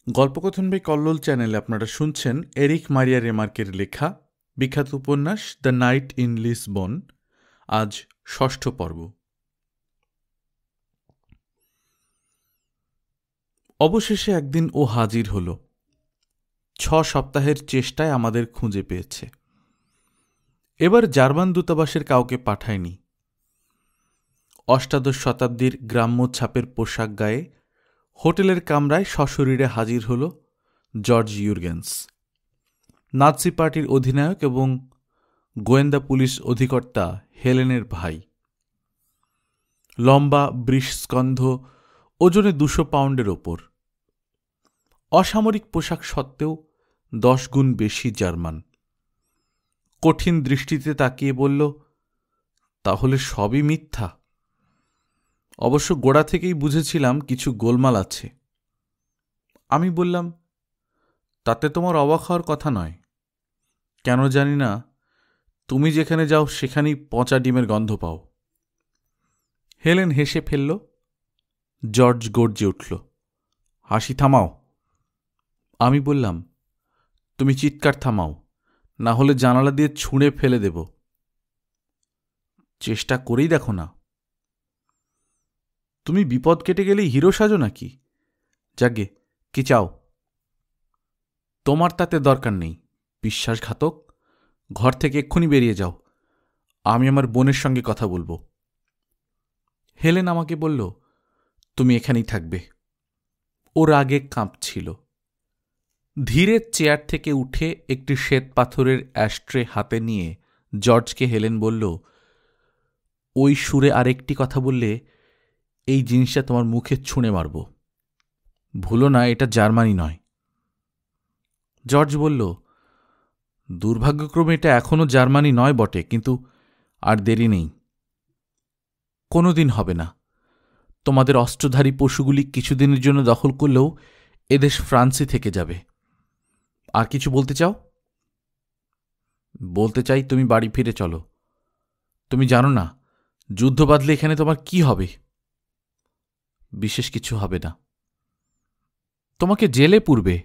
গল্পকথন by Kallol চ্যানেলে আপনারা শুনছেন এরিক মারিয়া রেমার্কের লেখা বিখ্যাত উপন্যাস দ্য নাইট ইন লিসবন। আজ ৬ষ্ঠ পর্ব। অবশেষে একদিন ও হাজির হল। ৬ সপ্তাহের চেষ্টায় আমাদের খুঁজে পেয়েছে। এবার জার্মান দূতাবাসের কাউকে পাঠায়নি। অষ্টাদশ শতাব্দীর গ্রাম্য ছাপের পোশাক গায়ে হোটেলের কামরায় সশরীরে হাজির হল জর্জ ইউরগেন্স, নাৎসি পার্টির অধিনায়ক এবং গোয়েন্দা পুলিশ অধিকর্তা হেলেনের ভাই। লম্বা, বৃষস্কন্ধ, ওজনে ২০০ পাউন্ডের ওপর। অসামরিক পোশাক সত্ত্বেও ১০ গুণ বেশি জার্মান। কঠিন দৃষ্টিতে তাকিয়ে বলল, তাহলে সবই মিথ্যা? অবশ্য গোড়া থেকেই বুঝেছিলাম কিছু গোলমাল আছে। আমি বললাম, তাতে তোমার অবাক হওয়ার কথা নয়। কেন জানি না, তুমি যেখানে যাও সেখানেই পচা ডিমের গন্ধ পাও। হেলেন হেসে ফেলল। জর্জ গর্জে উঠল, হাসি থামাও। আমি বললাম, তুমি চিৎকার থামাও, না হলে জানালা দিয়ে ছুঁড়ে ফেলে দেব। চেষ্টা করেই দেখো না। তুমি বিপদ কেটে গেলেই হিরো সাজো নাকি? যাগে, কি চাও? তোমার তাতে দরকার নেই, বিশ্বাসঘাতক। ঘর থেকে এক্ষুনি বেরিয়ে যাও, আমি আমার বোনের সঙ্গে কথা বলবো। হেলেন আমাকে বলল, তুমি এখানেই থাকবে। ওর আগে কাঁপছিল। ধীরে চেয়ার থেকে উঠে একটি শ্বেত পাথরের অ্যাশট্রে হাতে নিয়ে জর্জকে হেলেন বলল, ওই সুরে আরেকটি কথা বললে এই জিনিসটা তোমার মুখে ছুঁড়ে মারব। ভুলো না, এটা জার্মানি নয়। জর্জ বলল, দুর্ভাগ্যক্রমে এটা এখনও জার্মানি নয় বটে, কিন্তু আর দেরি নেই। কোনোদিন হবে না। তোমাদের অস্ত্রধারী পশুগুলি কিছুদিনের জন্য দখল করলেও এদেশ ফ্রান্সই থেকে যাবে। আর কিছু বলতে চাও? বলতে চাই, তুমি বাড়ি ফিরে চলো। তুমি জানো না, যুদ্ধ বাঁধলে এখানে তোমার কি হবে? বিশেষ কিছু হবে না। তোমাকে জেলে পুরবে।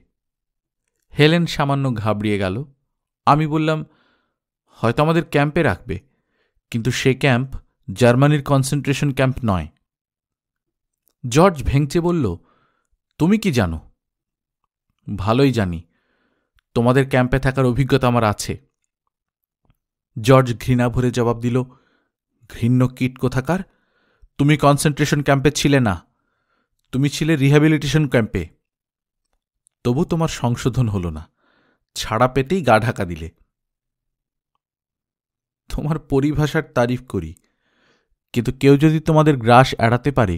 হেলেন সামান্য ঘাবড়িয়ে গেল। আমি বললাম, হয়তো আমাদের ক্যাম্পে রাখবে, কিন্তু সে ক্যাম্প জার্মানির কনসেন্ট্রেশন ক্যাম্প নয়। জর্জ ভেঙচে বলল, তুমি কি জানো? ভালোই জানি। তোমাদের ক্যাম্পে থাকার অভিজ্ঞতা আমার আছে। জর্জ ঘৃণা ভরে জবাব দিল, ঘৃণ্য কীট কোথাকার! তুমি কনসেন্ট্রেশন ক্যাম্পে ছিলে না, তুমি ছিলে রিহ্যাবিলিটেশন ক্যাম্পে। তবু তোমার সংশোধন হল না, ছাড়া পেতেই গা ঢাকা দিলে। তোমার পরিভাষার তারিফ করি, কিন্তু কেউ যদি তোমাদের গ্রাস এড়াতে পারে,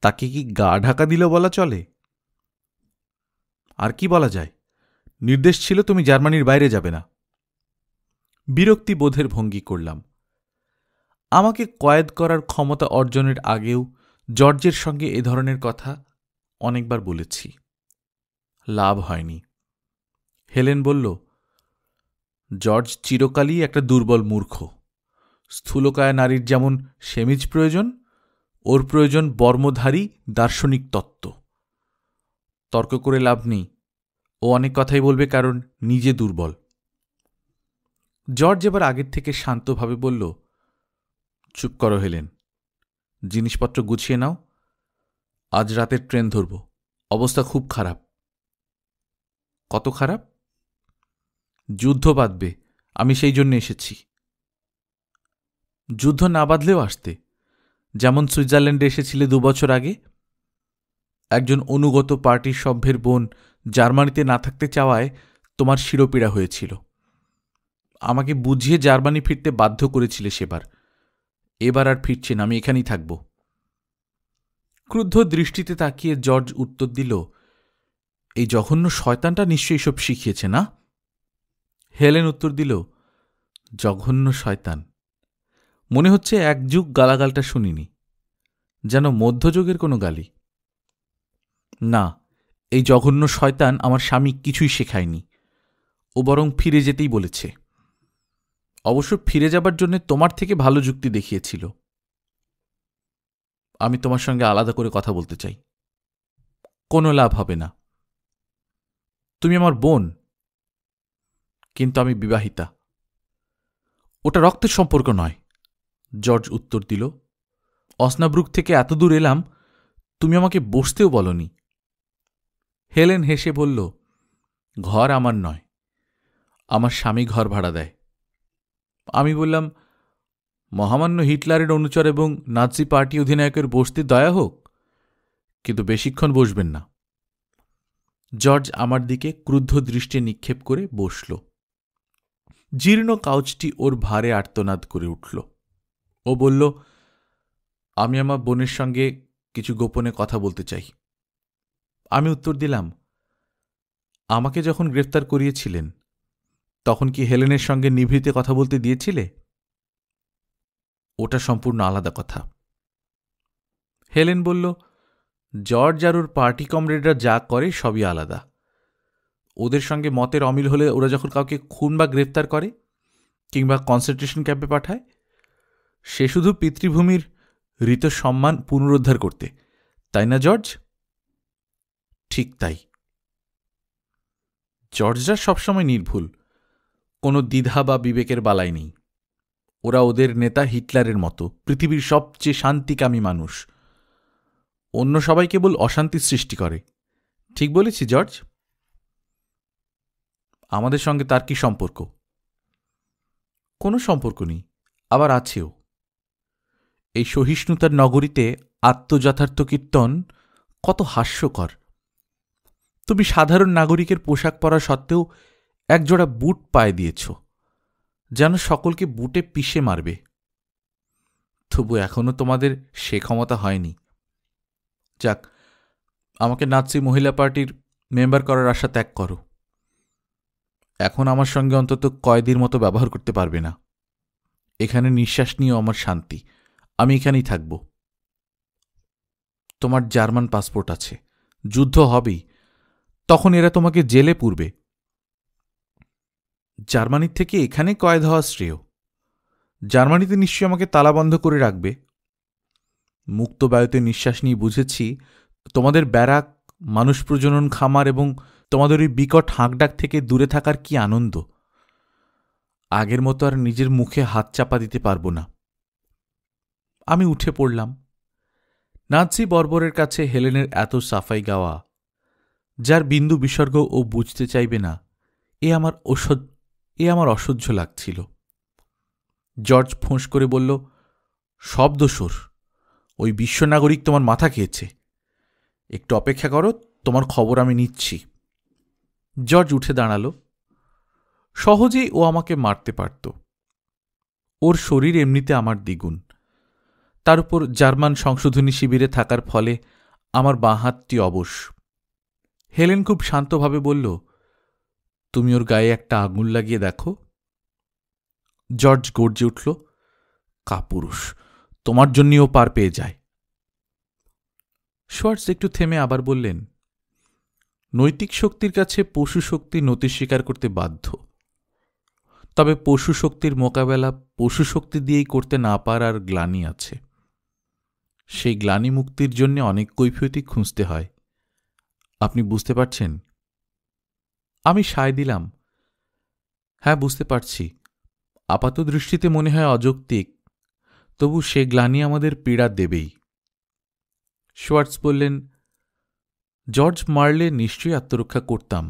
তাকে কি গা ঢাকা দিল বলা চলে? আর কি বলা যায়? নির্দেশ ছিল তুমি জার্মানির বাইরে যাবে না। বিরক্তি বোধের ভঙ্গি করলাম। আমাকে কয়েদ করার ক্ষমতা অর্জনের আগেও জর্জের সঙ্গে এ ধরনের কথা অনেকবার বলেছি, লাভ হয়নি। হেলেন বলল, জর্জ চিরকালই একটা দুর্বল মূর্খ। স্থূলকায় নারীর যেমন সেমিজ প্রয়োজন, ওর প্রয়োজন বর্মধারী দার্শনিক তত্ত্ব। তর্ক করে লাভ নেই, ও অনেক কথাই বলবে, কারণ নিজে দুর্বল। জর্জ এবার আগের থেকে শান্তভাবে বলল, চুপ করো হেলেন, জিনিসপত্র গুছিয়ে নাও। আজ রাতের ট্রেন ধরব। অবস্থা খুব খারাপ। কত খারাপ? যুদ্ধ বাঁধবে, আমি সেই জন্য এসেছি। যুদ্ধ না বাঁধলেও আসতে, যেমন সুইজারল্যান্ডে এসেছিলে ২ বছর আগে। একজন অনুগত পার্টির সভ্যের বোন জার্মানিতে না থাকতে চাওয়ায় তোমার শিরোপীড়া হয়েছিল। আমাকে বুঝিয়ে জার্মানি ফিরতে বাধ্য করেছিলে সেবার। এবার আর ফিরছে না, আমি এখানেই থাকব। ক্রুদ্ধ দৃষ্টিতে তাকিয়ে জর্জ উত্তর দিল, এই জঘন্য শয়তানটা নিশ্চয়ই সব শিখিয়েছে, না? হেলেন উত্তর দিল, জঘন্য শয়তান? মনে হচ্ছে এক যুগ গালাগালটা শুনিনি, যেন মধ্যযুগের কোনো গালি। না, এই জঘন্য শয়তান আমার স্বামী কিছুই শেখায়নি, ও বরং ফিরে যেতেই বলেছে। অবশ্য ফিরে যাবার জন্য তোমার থেকে ভালো যুক্তি দেখিয়েছিল। আমি তোমার সঙ্গে আলাদা করে কথা বলতে চাই। কোনো লাভ হবে না। তুমি আমার বোন, কিন্তু আমি বিবাহিতা। ওটা রক্তের সম্পর্ক নয়, জর্জ উত্তর দিল। অসনাব্রুক থেকে এত দূর এলাম, তুমি আমাকে বসতেও বলনি। হেলেন হেসে বলল, ঘর আমার নয়, আমার স্বামী ঘর ভাড়া দেয়। আমি বললাম, মহামান্য হিটলারের অনুচর এবং নাৎসি পার্টি অধিনায়কের বসতে দয়া হোক, কিন্তু বেশিক্ষণ বসবেন না। জর্জ আমার দিকে ক্রুদ্ধ দৃষ্টি নিক্ষেপ করে বসল। জীর্ণ কাউচটি ওর ভারে আর্তনাদ করে উঠল। ও বলল, আমি আমার বোনের সঙ্গে কিছু গোপনে কথা বলতে চাই। আমি উত্তর দিলাম, আমাকে যখন গ্রেফতার করিয়েছিলেন তখন কি হেলেনের সঙ্গে নিভৃতে কথা বলতে দিয়েছিলে? ওটা সম্পূর্ণ আলাদা কথা। হেলেন বলল, জর্জ আর ওর পার্টি কমরেডরা যা করে সবই আলাদা। ওদের সঙ্গে মতের অমিল হলে ওরা যখন কাউকে খুন বা গ্রেফতার করে কিংবা কনসেন্ট্রেশন ক্যাম্পে পাঠায়, সে শুধু পিতৃভূমির ঋত সম্মান পুনরুদ্ধার করতে, তাই না জর্জ? ঠিক তাই। জর্জরা সবসময় নির্ভুল, কোনো দ্বিধা বা বিবেকের বালাই নেই। ওরা ওদের নেতা হিটলারের মতো পৃথিবীর সবচেয়ে শান্তিকামী মানুষ। অন্য সবাই কেবল অশান্তি সৃষ্টি করে। ঠিক বলেছি জর্জ? আমাদের সঙ্গে তার কি সম্পর্ক? কোনো সম্পর্ক নেই, আবার আছেও। এই সহিষ্ণুতার নগরীতে আত্মযথার্থ কীর্তন কত হাস্যকর। তুমি সাধারণ নাগরিকের পোশাক পরা সত্ত্বেও একজোড়া বুট পায়ে দিয়েছ, যেন সকলকে বুটে পিষে মারবে। তবু এখনও তোমাদের সে ক্ষমতা হয়নি। যাক, আমাকে নাৎসি মহিলা পার্টির মেম্বার করার আশা ত্যাগ করো। এখন আমার সঙ্গে অন্তত কয়েদির মতো ব্যবহার করতে পারবে না। এখানে নিঃশ্বাস নিয়েও আমার শান্তি, আমি এখানেই থাকব। তোমার জার্মান পাসপোর্ট আছে, যুদ্ধ হবেই, তখন এরা তোমাকে জেলে পুরবে। জার্মানির থেকে এখানে কয়েদ হওয়া শ্রেয়। জার্মানিতে নিশ্চয়ই আমাকে তালাবন্ধ করে রাখবে। মুক্ত বায়ুতে নিঃশ্বাস নিয়ে বুঝেছি তোমাদের ব্যারাক, মানুষ প্রজনন খামার এবং তোমাদের ওই বিকট হাঁকডাক থেকে দূরে থাকার কি আনন্দ! আগের মতো আর নিজের মুখে হাত চাপা দিতে পারব না। আমি উঠে পড়লাম। নাৎসি বর্বরের কাছে হেলেনের এত সাফাই গাওয়া, যার বিন্দু বিসর্গ ও বুঝতে চাইবে না, এ আমার অসহ্য লাগছিল। জর্জ ফোঁস করে বলল, সব দোসর, ওই বিশ্বনাগরিক তোমার মাথা খেয়েছে। একটু অপেক্ষা করো, তোমার খবর আমি নিচ্ছি। জর্জ উঠে দাঁড়াল। সহজেই ও আমাকে মারতে পারত। ওর শরীর এমনিতে আমার দ্বিগুণ, তার উপর জার্মান সংশোধনী শিবিরে থাকার ফলে আমার বাঁ হাতটি অবশ। হেলেন খুব শান্তভাবে বলল, তুমি ওর গায়ে একটা আঙুল লাগিয়ে দেখো। জর্জ গর্জে উঠল, কাপুরুষ, তোমার জন্যই ও পার পেয়ে যায়। শোয়ার্টস একটু থেমে আবার বললেন, নৈতিক শক্তির কাছে পশু শক্তি নতি স্বীকার করতে বাধ্য। তবে পশু শক্তির মোকাবেলা পশু শক্তি দিয়েই করতে না পারার গ্লানি আছে। সেই গ্লানি মুক্তির জন্য অনেক কৈফিয়তই খুঁজতে হয়। আপনি বুঝতে পারছেন? আমি সায় দিলাম, হ্যাঁ বুঝতে পারছি। আপাত দৃষ্টিতে মনে হয় অযৌক্তিক, তবু সে গ্লানি আমাদের পীড়া দেবেই। শোয়ার্টস বললেন, জর্জ মারলে নিশ্চয়ই আত্মরক্ষা করতাম।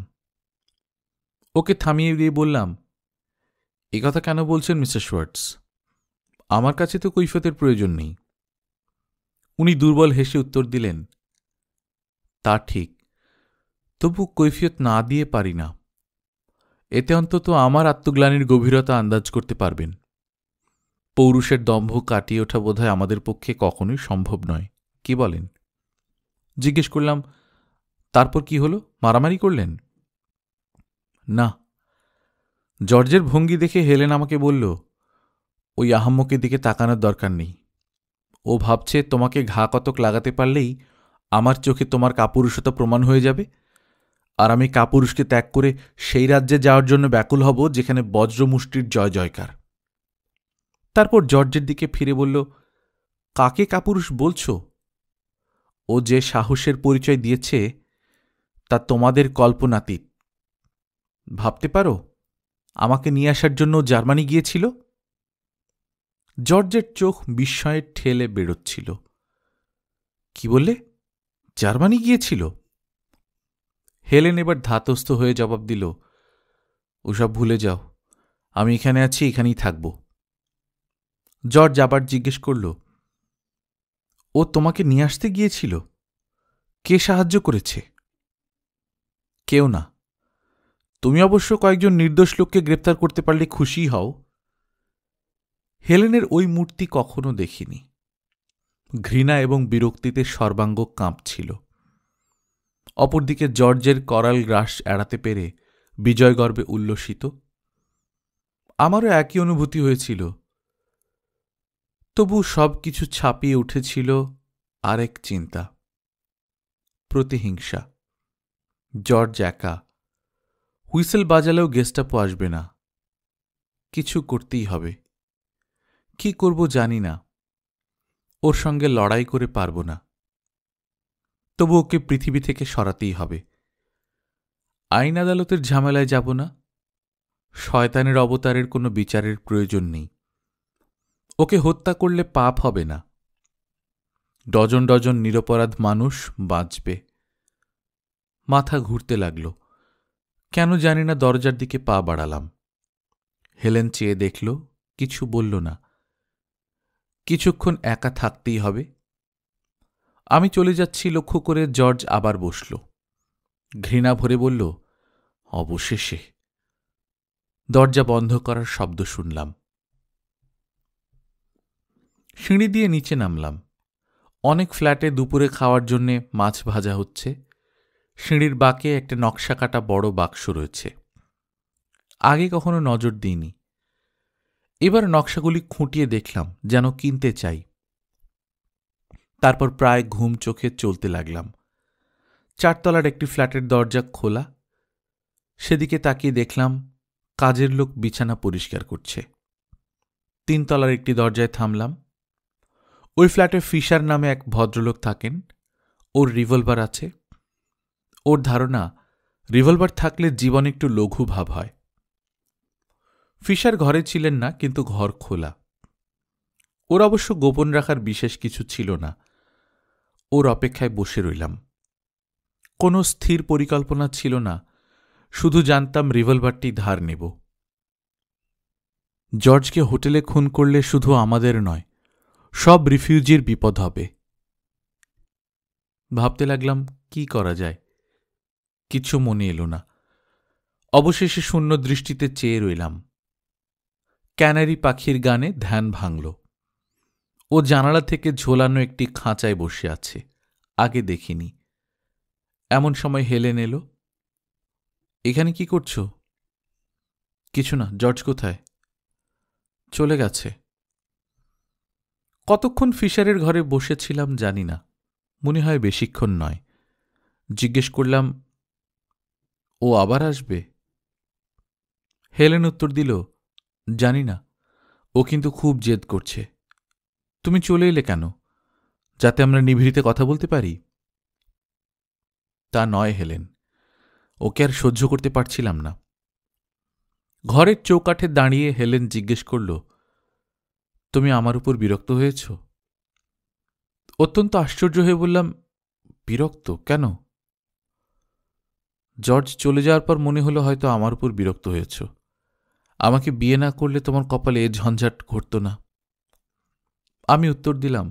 ওকে থামিয়ে দিয়ে বললাম, কথা কেন বলছেন মিস্টার শোয়ার্টস? আমার কাছে তো কৈফিয়তের প্রয়োজন নেই। উনি দুর্বল হেসে উত্তর দিলেন, তা ঠিক, তবু কৈফিয়ত না দিয়ে পারি না। এতে অন্তত আমার আত্মগ্লানির গভীরতা আন্দাজ করতে পারবেন। পৌরুষের দম্ভ কাটিয়ে ওঠা বোধহয় আমাদের পক্ষে কখনোই সম্ভব নয়, কি বলেন? জিজ্ঞেস করলাম, তারপর কি হলো? মারামারি করলেন? না। জর্জের ভঙ্গি দেখে হেলেন আমাকে বলল, ওই আহাম্মকের দিকে তাকানোর দরকার নেই। ও ভাবছে তোমাকে ঘা কতক লাগাতে পারলেই আমার চোখে তোমার কাপুরুষতা প্রমাণ হয়ে যাবে, আর আমি কাপুরুষকে ত্যাগ করে সেই রাজ্যে যাওয়ার জন্য ব্যাকুল হব যেখানে বজ্রমুষ্টির জয় জয়কার। তারপর জর্জের দিকে ফিরে বলল, কাকে কাপুরুষ বলছ? ও যে সাহসের পরিচয় দিয়েছে তা তোমাদের কল্পনাতীত। ভাবতে পারো আমাকে নিয়ে আসার জন্য জার্মানি গিয়েছিল? জর্জের চোখ বিস্ময়ের ঠেলে বেরোচ্ছিল। কি বললে? জার্মানি গিয়েছিল? হেলেন এবার ধাতস্থ হয়ে জবাব দিল, ওসব ভুলে যাও, আমি এখানে আছি, এখানেই থাকব। জর্জ আবার জিজ্ঞেস করল, ও তোমাকে নিয়ে আসতে গিয়েছিল? কে সাহায্য করেছে? কেউ না। তুমি অবশ্য কয়েকজন নির্দোষ লোককে গ্রেপ্তার করতে পারলে খুশি হও। হেলেনের ওই মূর্তি কখনো দেখিনি। ঘৃণা এবং বিরক্তিতে সর্বাঙ্গ কাঁপছিল। অপরদিকে জর্জের করাল গ্রাস এড়াতে পেরে বিজয়গর্বে উল্লসিত। আমারও একই অনুভূতি হয়েছিল। তবু সব কিছু ছাপিয়ে উঠেছিল আরেক চিন্তা, প্রতিহিংসা। জর্জ একা, হুইসেল বাজালেও গেস্টাপো আসবে না। কিছু করতেই হবে। কি করব জানি না, ওর সঙ্গে লড়াই করে পারব না। তবু ওকে পৃথিবী থেকে সরাতেই হবে। আইন আদালতের ঝামেলায় যাব না। শয়তানের অবতারের কোনো বিচারের প্রয়োজন নেই। ওকে হত্যা করলে পাপ হবে না। ডজন ডজন নিরপরাধ মানুষ বাঁচবে। মাথা ঘুরতে লাগল। কেন জানি না দরজার দিকে পা বাড়ালাম। হেলেন চেয়ে দেখল, কিছু বলল না। কিছুক্ষণ একা থাকতেই হবে। আমি চলে যাচ্ছি লক্ষ্য করে জর্জ আবার বসল। ঘৃণা ভরে বলল, অবশেষে। দরজা বন্ধ করার শব্দ শুনলাম। সিঁড়ি দিয়ে নিচে নামলাম। অনেক ফ্ল্যাটে দুপুরে খাওয়ার জন্যে মাছ ভাজা হচ্ছে। সিঁড়ির বাঁকে একটা নকশা কাটা বড় বাক্স রয়েছে। আগে কখনো নজর দিইনি। এবার নকশাগুলি খুঁটিয়ে দেখলাম, যেন কিনতে চাই। তারপর প্রায় ঘুম চোখে চলতে লাগলাম। 4 তলার একটি ফ্ল্যাটের দরজা খোলা। সেদিকে তাকিয়ে দেখলাম কাজের লোক বিছানা পরিষ্কার করছে। 3 তলার একটি দরজায় থামলাম। ওই ফ্ল্যাটে ফিশার নামে এক ভদ্রলোক থাকেন। ওর রিভলভার আছে। ওর ধারণা, রিভলভার থাকলে জীবন একটু লঘু ভাব হয়। ফিশার ঘরে ছিলেন না, কিন্তু ঘর খোলা। ওর অবশ্য গোপন রাখার বিশেষ কিছু ছিল না। ওর অপেক্ষায় বসে রইলাম। কোনো স্থির পরিকল্পনা ছিল না, শুধু জানতাম রিভলভারটি ধার নেব। জর্জকে হোটেলে খুন করলে শুধু আমাদের নয়, সব রিফিউজির বিপদ হবে। ভাবতে লাগলাম কি করা যায়। কিছু মনে এলো না। অবশেষে শূন্য দৃষ্টিতে চেয়ে রইলাম। ক্যানারি পাখির গানে ধ্যান ভাঙল। ও জানালা থেকে ঝোলানো একটি খাঁচায় বসে আছে। আগে দেখিনি। এমন সময় হেলেন এলো। এখানে কি করছো? কিছু না। জর্জ কোথায়? চলে গেছে। কতক্ষণ ফিশারের ঘরে বসেছিলাম জানি না, মনে হয় বেশিক্ষণ নয়। জিজ্ঞেস করলাম, ও আবার আসবে? হেলেন উত্তর দিল, জানি না, ও কিন্তু খুব জেদ করছে। তুমি চলে এলে কেন? যাতে আমরা নিভৃতে কথা বলতে পারি? তা নয় হেলেন, ওকে আর সহ্য করতে পারছিলাম না। ঘরের চৌকাঠে দাঁড়িয়ে হেলেন জিজ্ঞেস করল, তুমি আমার উপর বিরক্ত হয়েছ? অত্যন্ত আশ্চর্য হয়ে বললাম, বিরক্ত কেন? জর্জ চলে যাওয়ার পর মনে হলো হয়তো আমার উপর বিরক্ত হয়েছ। আমাকে বিয়ে না করলে তোমার কপালে এ ঝঞ্ঝাট ঘটত না। আমি উত্তর দিলাম,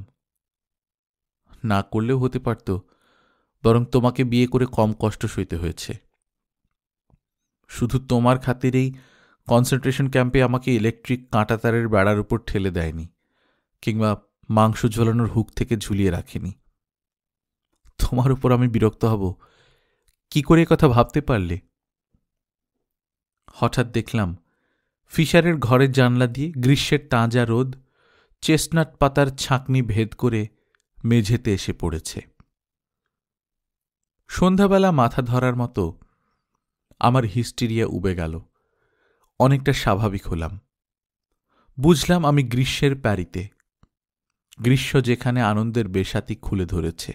না করলেও হতে পারত, বরং তোমাকে বিয়ে করে কম কষ্ট সইতে হয়েছে। শুধু তোমার খাতিরেই কনসেন্ট্রেশন ক্যাম্পে আমাকে ইলেকট্রিক কাঁটাতারের বেড়ার উপর ঠেলে দেয়নি, কিংবা মাংস ঝোলানোর হুক থেকে ঝুলিয়ে রাখেনি। তোমার উপর আমি বিরক্ত হব কি করে কথা ভাবতে পারলে? হঠাৎ দেখলাম ফিশারের ঘরের জানলা দিয়ে গ্রীষ্মের তাজা রোদ চেস্টনাট পাতার ছাঁকনি ভেদ করে মেঝেতে এসে পড়েছে। সন্ধ্যাবেলা মাথা ধরার মতো আমার হিস্টেরিয়া উবে গেল। অনেকটা স্বাভাবিক হলাম। বুঝলাম আমি গ্রীষ্মের প্যারিতে। গ্রীষ্ম যেখানে আনন্দের বেসাতি খুলে ধরেছে।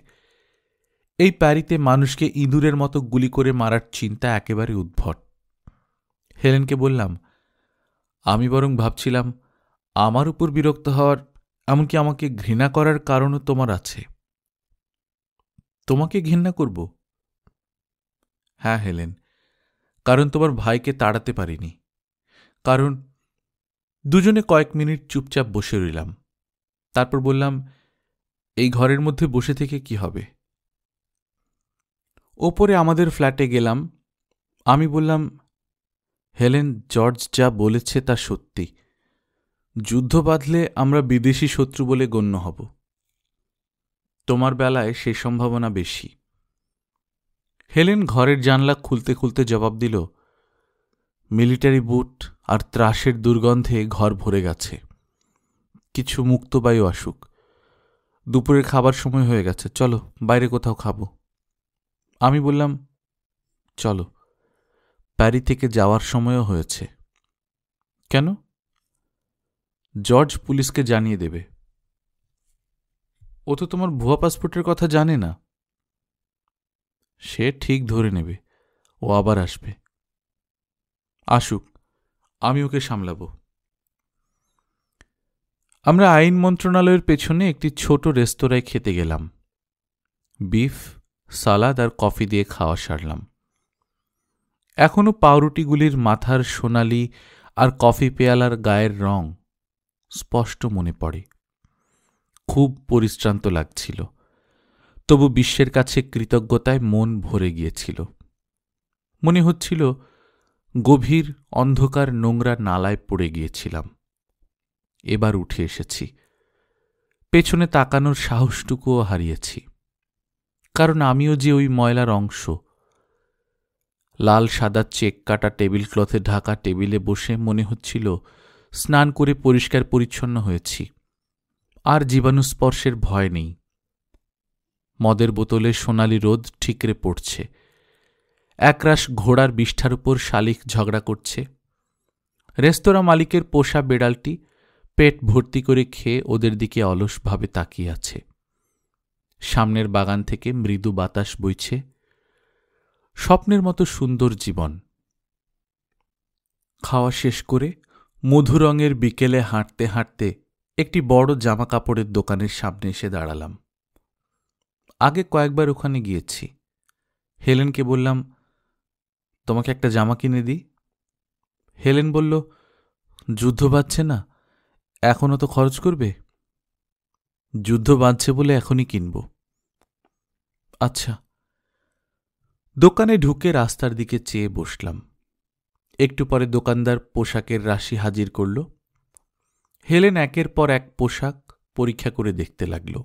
এই প্যারিতে মানুষকে ইঁদুরের মতো গুলি করে মারার চিন্তা একেবারে উদ্ভট। হেলেনকে বললাম, আমি বরং ভাবছিলাম আমার উপর বিরক্ত হওয়ার, এমনকি আমাকে ঘৃণা করার কারণও তোমার আছে। তোমাকে ঘৃণা করব? হ্যাঁ হেলেন, কারণ তোমার ভাইকে তাড়াতে পারিনি। কারণ দুজনে কয়েক মিনিট চুপচাপ বসে রইলাম। তারপর বললাম, এই ঘরের মধ্যে বসে থেকে কি হবে? ওপরে আমাদের ফ্ল্যাটে গেলাম। আমি বললাম, হেলেন, জর্জ যা বলেছে তা সত্যি। যুদ্ধ বাঁধলে আমরা বিদেশি শত্রু বলে গণ্য হব। তোমার বেলায় সে সম্ভাবনা বেশি। হেলেন ঘরের জানলা খুলতে খুলতে জবাব দিল, মিলিটারি বুট আর ত্রাসের দুর্গন্ধে ঘর ভরে গেছে। কিছু মুক্তবায়ু আসুক। দুপুরের খাবার সময় হয়ে গেছে, চলো বাইরে কোথাও খাবো। আমি বললাম, চলো। প্যারি থেকে যাওয়ার সময়ও হয়েছে। কেন? জর্জ পুলিশকে জানিয়ে দেবে। ও তো তোমার ভুয়া পাসপোর্টের কথা জানে না। সে ঠিক ধরে নেবে, ও আবার আসবে। আসুক, আমি ওকে সামলাব। আমরা আইন মন্ত্রণালয়ের পেছনে একটি ছোট রেস্তোরাঁয় খেতে গেলাম। বিফ, সালাদ আর কফি দিয়ে খাওয়া সারলাম। এখনো পাউরুটিগুলির মাথার সোনালি আর কফি পেয়ালার গায়ের রং স্পষ্ট মনে পড়ে। খুব পরিশ্রান্ত লাগছিল, তবু বিশ্বের কাছে কৃতজ্ঞতায় মন ভরে গিয়েছিল। মনে হচ্ছিল গভীর অন্ধকার নোংরা নালায় পড়ে গিয়েছিলাম। এবার উঠে এসেছি। পেছনে তাকানোর সাহসটুকুও হারিয়েছি, কারণ আমিও যে ওই ময়লার অংশ। লাল সাদা চেক কাটা টেবিল ক্লথে ঢাকা টেবিলে বসে মনে হচ্ছিল স্নান করে পরিষ্কার পরিচ্ছন্ন হয়েছি, আর জীবাণুস্পর্শের ভয় নেই। মদের বোতলে সোনালি রোদ ঠিকরে পড়ছে। একরাশ ঘোড়ার বিষ্ঠার উপর শালিক ঝগড়া করছে। রেস্তোরাঁ মালিকের পোষা বেড়ালটি পেট ভর্তি করে খেয়ে ওদের দিকে অলসভাবে তাকিয়ে আছে। সামনের বাগান থেকে মৃদু বাতাস বইছে। স্বপ্নের মতো সুন্দর জীবন। খাওয়া শেষ করে মধু রঙের বিকেলে হাঁটতে হাঁটতে একটি বড় জামা কাপড়ের দোকানের সামনে এসে দাঁড়ালাম। আগে কয়েকবার ওখানে গিয়েছি। হেলেনকে বললাম, তোমাকে একটা জামা কিনে দিই। হেলেন বলল, যুদ্ধ বাঁধছে না, এখনও তো খরচ করবে। যুদ্ধ বাঁধছে বলে এখনই কিনব। আচ্ছা। দোকানে ঢুকে রাস্তার দিকে চেয়ে বসলাম। একটু পরে দোকানদার পোশাকের রাশি হাজির করল। হেলেন একের পর এক পোশাক পরীক্ষা করে দেখতে লাগল।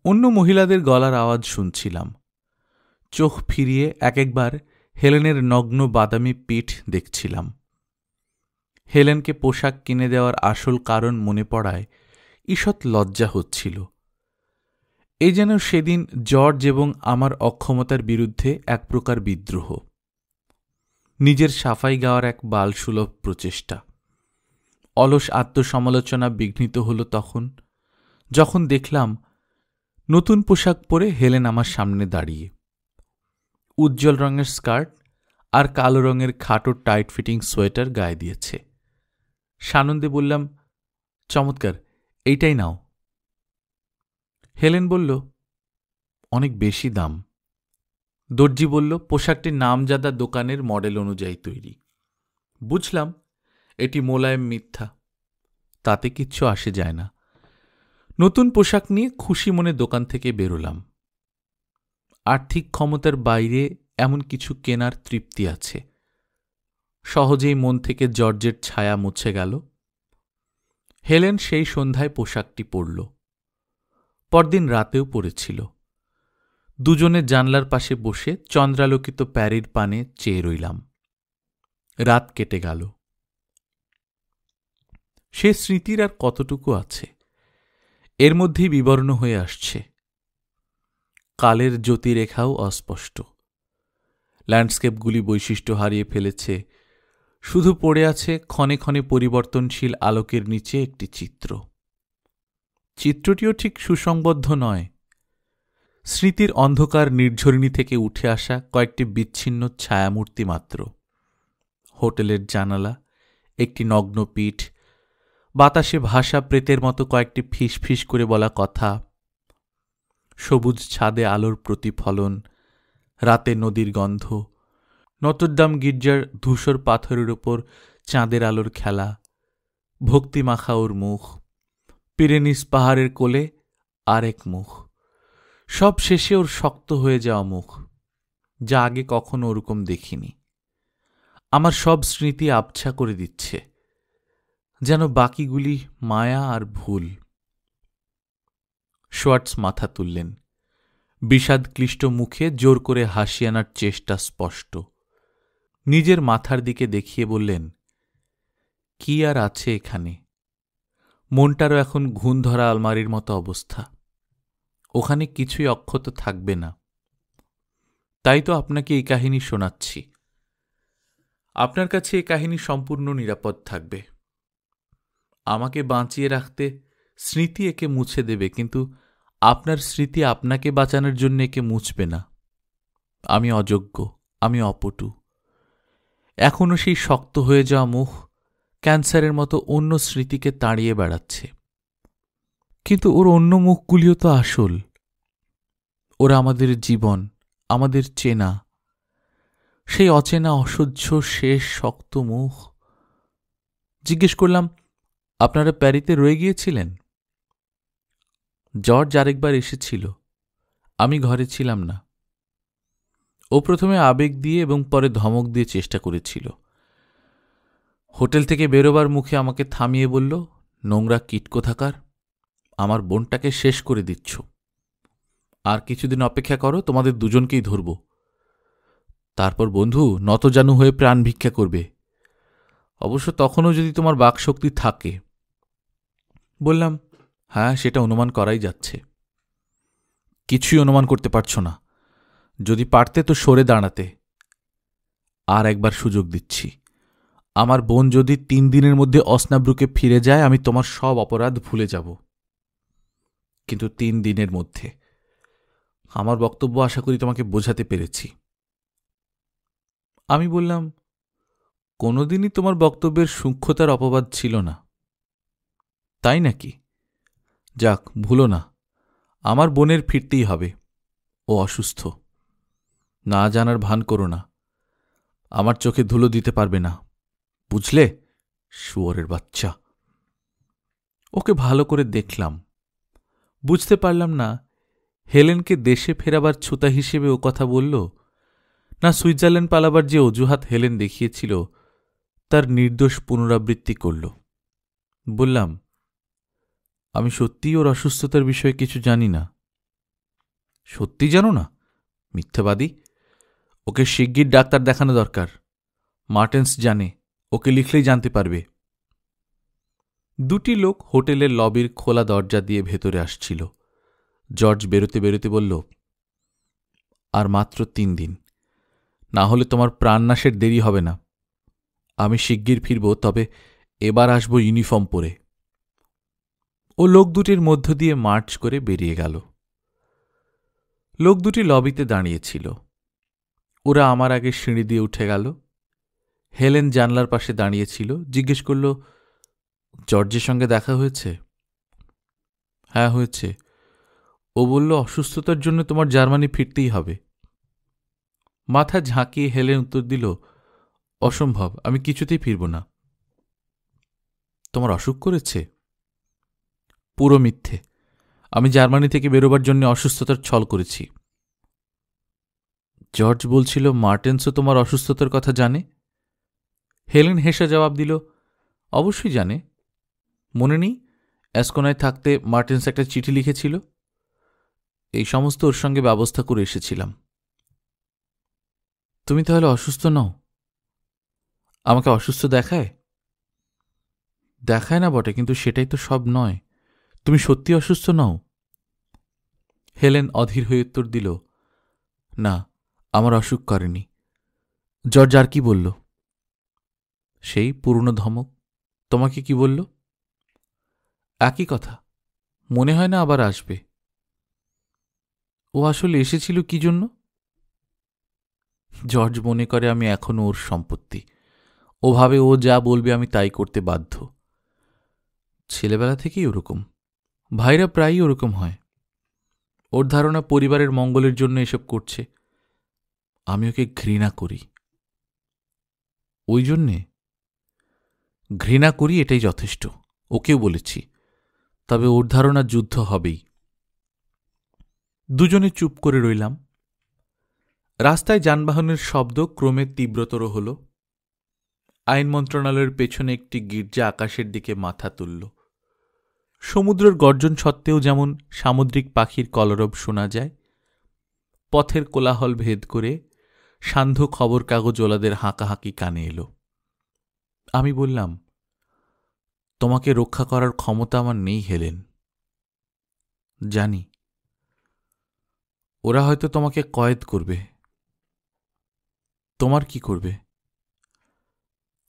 অন্য মহিলাদের গলার আওয়াজ শুনছিলাম। চোখ ফিরিয়ে এক একবার হেলেনের নগ্ন বাদামি পিঠ দেখছিলাম। হেলেনকে পোশাক কিনে দেওয়ার আসল কারণ মনে পড়ায় ঈষৎ লজ্জা হচ্ছিল। এই যেন সেদিন জর্জ এবং আমার অক্ষমতার বিরুদ্ধে এক প্রকার বিদ্রোহ, নিজের সাফাই গাওয়ার এক বালসুলভ প্রচেষ্টা। অলস আত্মসমালোচনা বিঘ্নিত হল তখন, যখন দেখলাম নতুন পোশাক পরে হেলেন আমার সামনে দাঁড়িয়ে। উজ্জ্বল রঙের স্কার্ট আর কালো রঙের খাটো টাইট ফিটিং সোয়েটার গায়ে দিয়েছে। সানন্দে বললাম, চমৎকার, এইটাই নাও। হেলেন বলল, অনেক বেশি দাম। দর্জি বলল, পোশাকটি নামজাদা দোকানের মডেল অনুযায়ী তৈরি। বুঝলাম এটি মোলায়েম মিথ্যা। তাতে কিচ্ছু আসে যায় না। নতুন পোশাক নিয়ে খুশি মনে দোকান থেকে বেরোলাম। আর্থিক ক্ষমতার বাইরে এমন কিছু কেনার তৃপ্তি আছে। সহজেই মন থেকে জর্জের ছায়া মুছে গেল। হেলেন সেই সন্ধ্যায় পোশাকটি পরল। পরদিন রাতেও পরেছিল। দুজনে জানলার পাশে বসে চন্দ্রালোকিত প্যারির পানে চেয়ে রইলাম। রাত কেটে গেল। সে স্মৃতির আর কতটুকু আছে? এর মধ্যেই বিবর্ণ হয়ে আসছে। কালের জ্যোতিরেখাও অস্পষ্ট। ল্যান্ডস্কেপগুলি বৈশিষ্ট্য হারিয়ে ফেলেছে। শুধু পড়ে আছে ক্ষণে ক্ষণে পরিবর্তনশীল আলোকের নিচে একটি চিত্র। চিত্রটিও ঠিক সুসংবদ্ধ নয়। স্মৃতির অন্ধকার নির্ঝরিণী থেকে উঠে আসা কয়েকটি বিচ্ছিন্ন ছায়ামূর্তি মাত্র। হোটেলের জানালা, একটি নগ্ন পিঠ, বাতাসে ভাসা প্রেতের মতো কয়েকটি ফিস ফিস করে বলা কথা, সবুজ ছাদে আলোর প্রতিফলন, রাতে নদীর গন্ধ, নটরডাম গির্জার ধূসর পাথরের উপর চাঁদের আলোর খেলা, ভক্তিমাখা ওর মুখ, পিরেনিস পাহাড়ের কোলে আর এক মুখ, সব শেষে ওর শক্ত হয়ে যাওয়া মুখ, যা আগে কখনো ওরকম দেখিনি। আমার সব স্মৃতি আবছা করে দিচ্ছে, যেন বাকিগুলি মায়া আর ভুল। শোয়ার্টস মাথা তুললেন। বিষাদ ক্লিষ্ট মুখে জোর করে হাসি আনার চেষ্টা স্পষ্ট। নিজের মাথার দিকে দেখিয়ে বললেন, কি আর আছে এখানে? মনটারও এখন ঘুণ ধরা আলমারির মতো অবস্থা। ওখানে কিছুই অক্ষত থাকবে না। তাই তো আপনাকে এই কাহিনী শোনাচ্ছি। আপনার কাছে এই কাহিনী সম্পূর্ণ নিরাপদ থাকবে। আমাকে বাঁচিয়ে রাখতে স্মৃতি একে মুছে দেবে, কিন্তু আপনার স্মৃতি আপনাকে বাঁচানোর জন্য একে মুছবে না। আমি অযোগ্য, আমি অপটু। এখনও সেই শক্ত হয়ে যাওয়া মুখ ক্যান্সারের মতো অন্য স্মৃতিকে তাড়িয়ে বেড়াচ্ছে। কিন্তু ওর অন্য মুখগুলিও তো আসল। ওরা আমাদের জীবন, আমাদের চেনা। সেই অচেনা অসহ্য শেষ শক্ত মুখ। জিজ্ঞেস করলাম, আপনারা প্যারিতে রয়ে গিয়েছিলেন? জর্জ আরেকবার এসেছিল, আমি ঘরে ছিলাম না। ও প্রথমে আবেগ দিয়ে এবং পরে ধমক দিয়ে চেষ্টা করেছিল। হোটেল থেকে বেরোবার মুখে আমাকে থামিয়ে বলল, নোংরা কীট কোথাকার, আমার বোনটাকে শেষ করে দিচ্ছ। আর কিছুদিন অপেক্ষা করো, তোমাদের দুজনকেই ধরব। তারপর বন্ধু নতজানু হয়ে প্রাণ ভিক্ষা করবে, অবশ্য তখনও যদি তোমার বাকশক্তি থাকে। বললাম, হ্যাঁ, সেটা অনুমান করাই যাচ্ছে। কিছুই অনুমান করতে পারছ না। যদি পারতে তো সরে দাঁড়াতে। আর একবার সুযোগ দিচ্ছি, আমার বোন যদি 3 দিনের মধ্যে অস্নাব্রুকে ফিরে যায়, আমি তোমার সব অপরাধ ভুলে যাব। কিন্তু 3 দিনের মধ্যে। আমার বক্তব্য আশা করি তোমাকে বোঝাতে পেরেছি। আমি বললাম, কোনোদিনই তোমার বক্তব্যের সূক্ষ্মতার অপবাদ ছিল না। তাই নাকি? যাক, ভুলো না, আমার বোনের ফিরতেই হবে। ও অসুস্থ। না জানার ভান করো না। আমার চোখে ধুলো দিতে পারবে না, বুঝলে? শুয়োরের বাচ্চা। ওকে ভালো করে দেখলাম। বুঝতে পারলাম না হেলেনকে দেশে ফেরাবার ছুতা হিসেবে ও কথা বলল, না সুইজারল্যান্ড পালাবার যে অজুহাত হেলেন দেখিয়েছিল তার নির্দোষ পুনরাবৃত্তি করল। বললাম, আমি সত্যিই ওর অসুস্থতার বিষয়ে কিছু জানি না। সত্যি জানো না? মিথ্যাবাদী। ওকে শিগগির ডাক্তার দেখানো দরকার। মার্টেন্স জানে, ওকে লিখলেই জানতে পারবে। 2টি লোক হোটেলের লবির খোলা দরজা দিয়ে ভেতরে আসছিল। জর্জ বেরোতে বেরোতে বলল, আর মাত্র 3 দিন, না হলে তোমার প্রাণনাশের দেরি হবে না। আমি শিগগির ফিরব, তবে এবার আসব ইউনিফর্ম পরে। ও লোক দুটির মধ্য দিয়ে মার্চ করে বেরিয়ে গেল। লোক দুটি লবিতে দাঁড়িয়েছিল। ওরা আমার আগে সিঁড়ি দিয়ে উঠে গেল। হেলেন জানলার পাশে দাঁড়িয়েছিল। জিজ্ঞেস করল, জর্জের সঙ্গে দেখা হয়েছে? হ্যাঁ, হয়েছে। ও বলল, অসুস্থতার জন্য তোমার জার্মানি ফিরতেই হবে। মাথা ঝাঁকিয়ে হেলেন উত্তর দিল, অসম্ভব, আমি কিছুতেই ফিরব না। তোমার অসুখ করেছে? পুরো মিথ্যে। আমি জার্মানি থেকে বেরোবার জন্য অসুস্থতার ছল করেছি। জর্জ বলছিল, মার্টেন্সও তোমার অসুস্থতার কথা জানে? হেলেন হেসে জবাব দিল, অবশ্যই জানে। মনে নেই অ্যাসকোনায় থাকতে মার্টেন্স একটা চিঠি লিখেছিল? এই সমস্ত ওর সঙ্গে ব্যবস্থা করে এসেছিলাম। তুমি তাহলে অসুস্থ নও? আমাকে অসুস্থ দেখায়? দেখায় না বটে, কিন্তু সেটাই তো সব নয়। তুমি সত্যি অসুস্থ নও? হেলেন অধীর হয়ে উত্তর দিল, না, আমার অসুখ করেনি। জর্জ আর কি বলল? সেই পুরনো ধমক। তোমাকে কি বলল? একই কথা। মনে হয় না আবার আসবে। ও আসলে এসেছিল কি জন্য? জর্জ মনে করে আমি এখনো ওর সম্পত্তি। ওভাবে ও যা বলবে আমি তাই করতে বাধ্য। ছেলেবেলা থেকেই ওরকম, ভাইরা প্রায়ই ওরকম হয়। ওর ধারণা পরিবারের মঙ্গলের জন্য এসব করছে। আমি ওকে ঘৃণা করি। ওই জন্যে ঘৃণা করি, এটাই যথেষ্ট। ওকেও বলেছি। তবে ওর ধারণা যুদ্ধ হবেই। দুজনে চুপ করে রইলাম। রাস্তায় যানবাহনের শব্দ ক্রমে তীব্রতর হল। আইন মন্ত্রণালয়ের পেছনে একটি গির্জা আকাশের দিকে মাথা তুলল। সমুদ্রের গর্জন সত্ত্বেও যেমন সামুদ্রিক পাখির কলরব শোনা যায়। পথের কোলাহল ভেদ করে সান্ধ্য খবর কাগজওয়ালাদের হাঁকাহাঁকি কানে এলো। আমি বললাম, তোমাকে রক্ষা করার ক্ষমতা আমার নেই হেলেন। জানি। ওরা হয়তো তোমাকে কয়েদ করবে। তোমার কি করবে?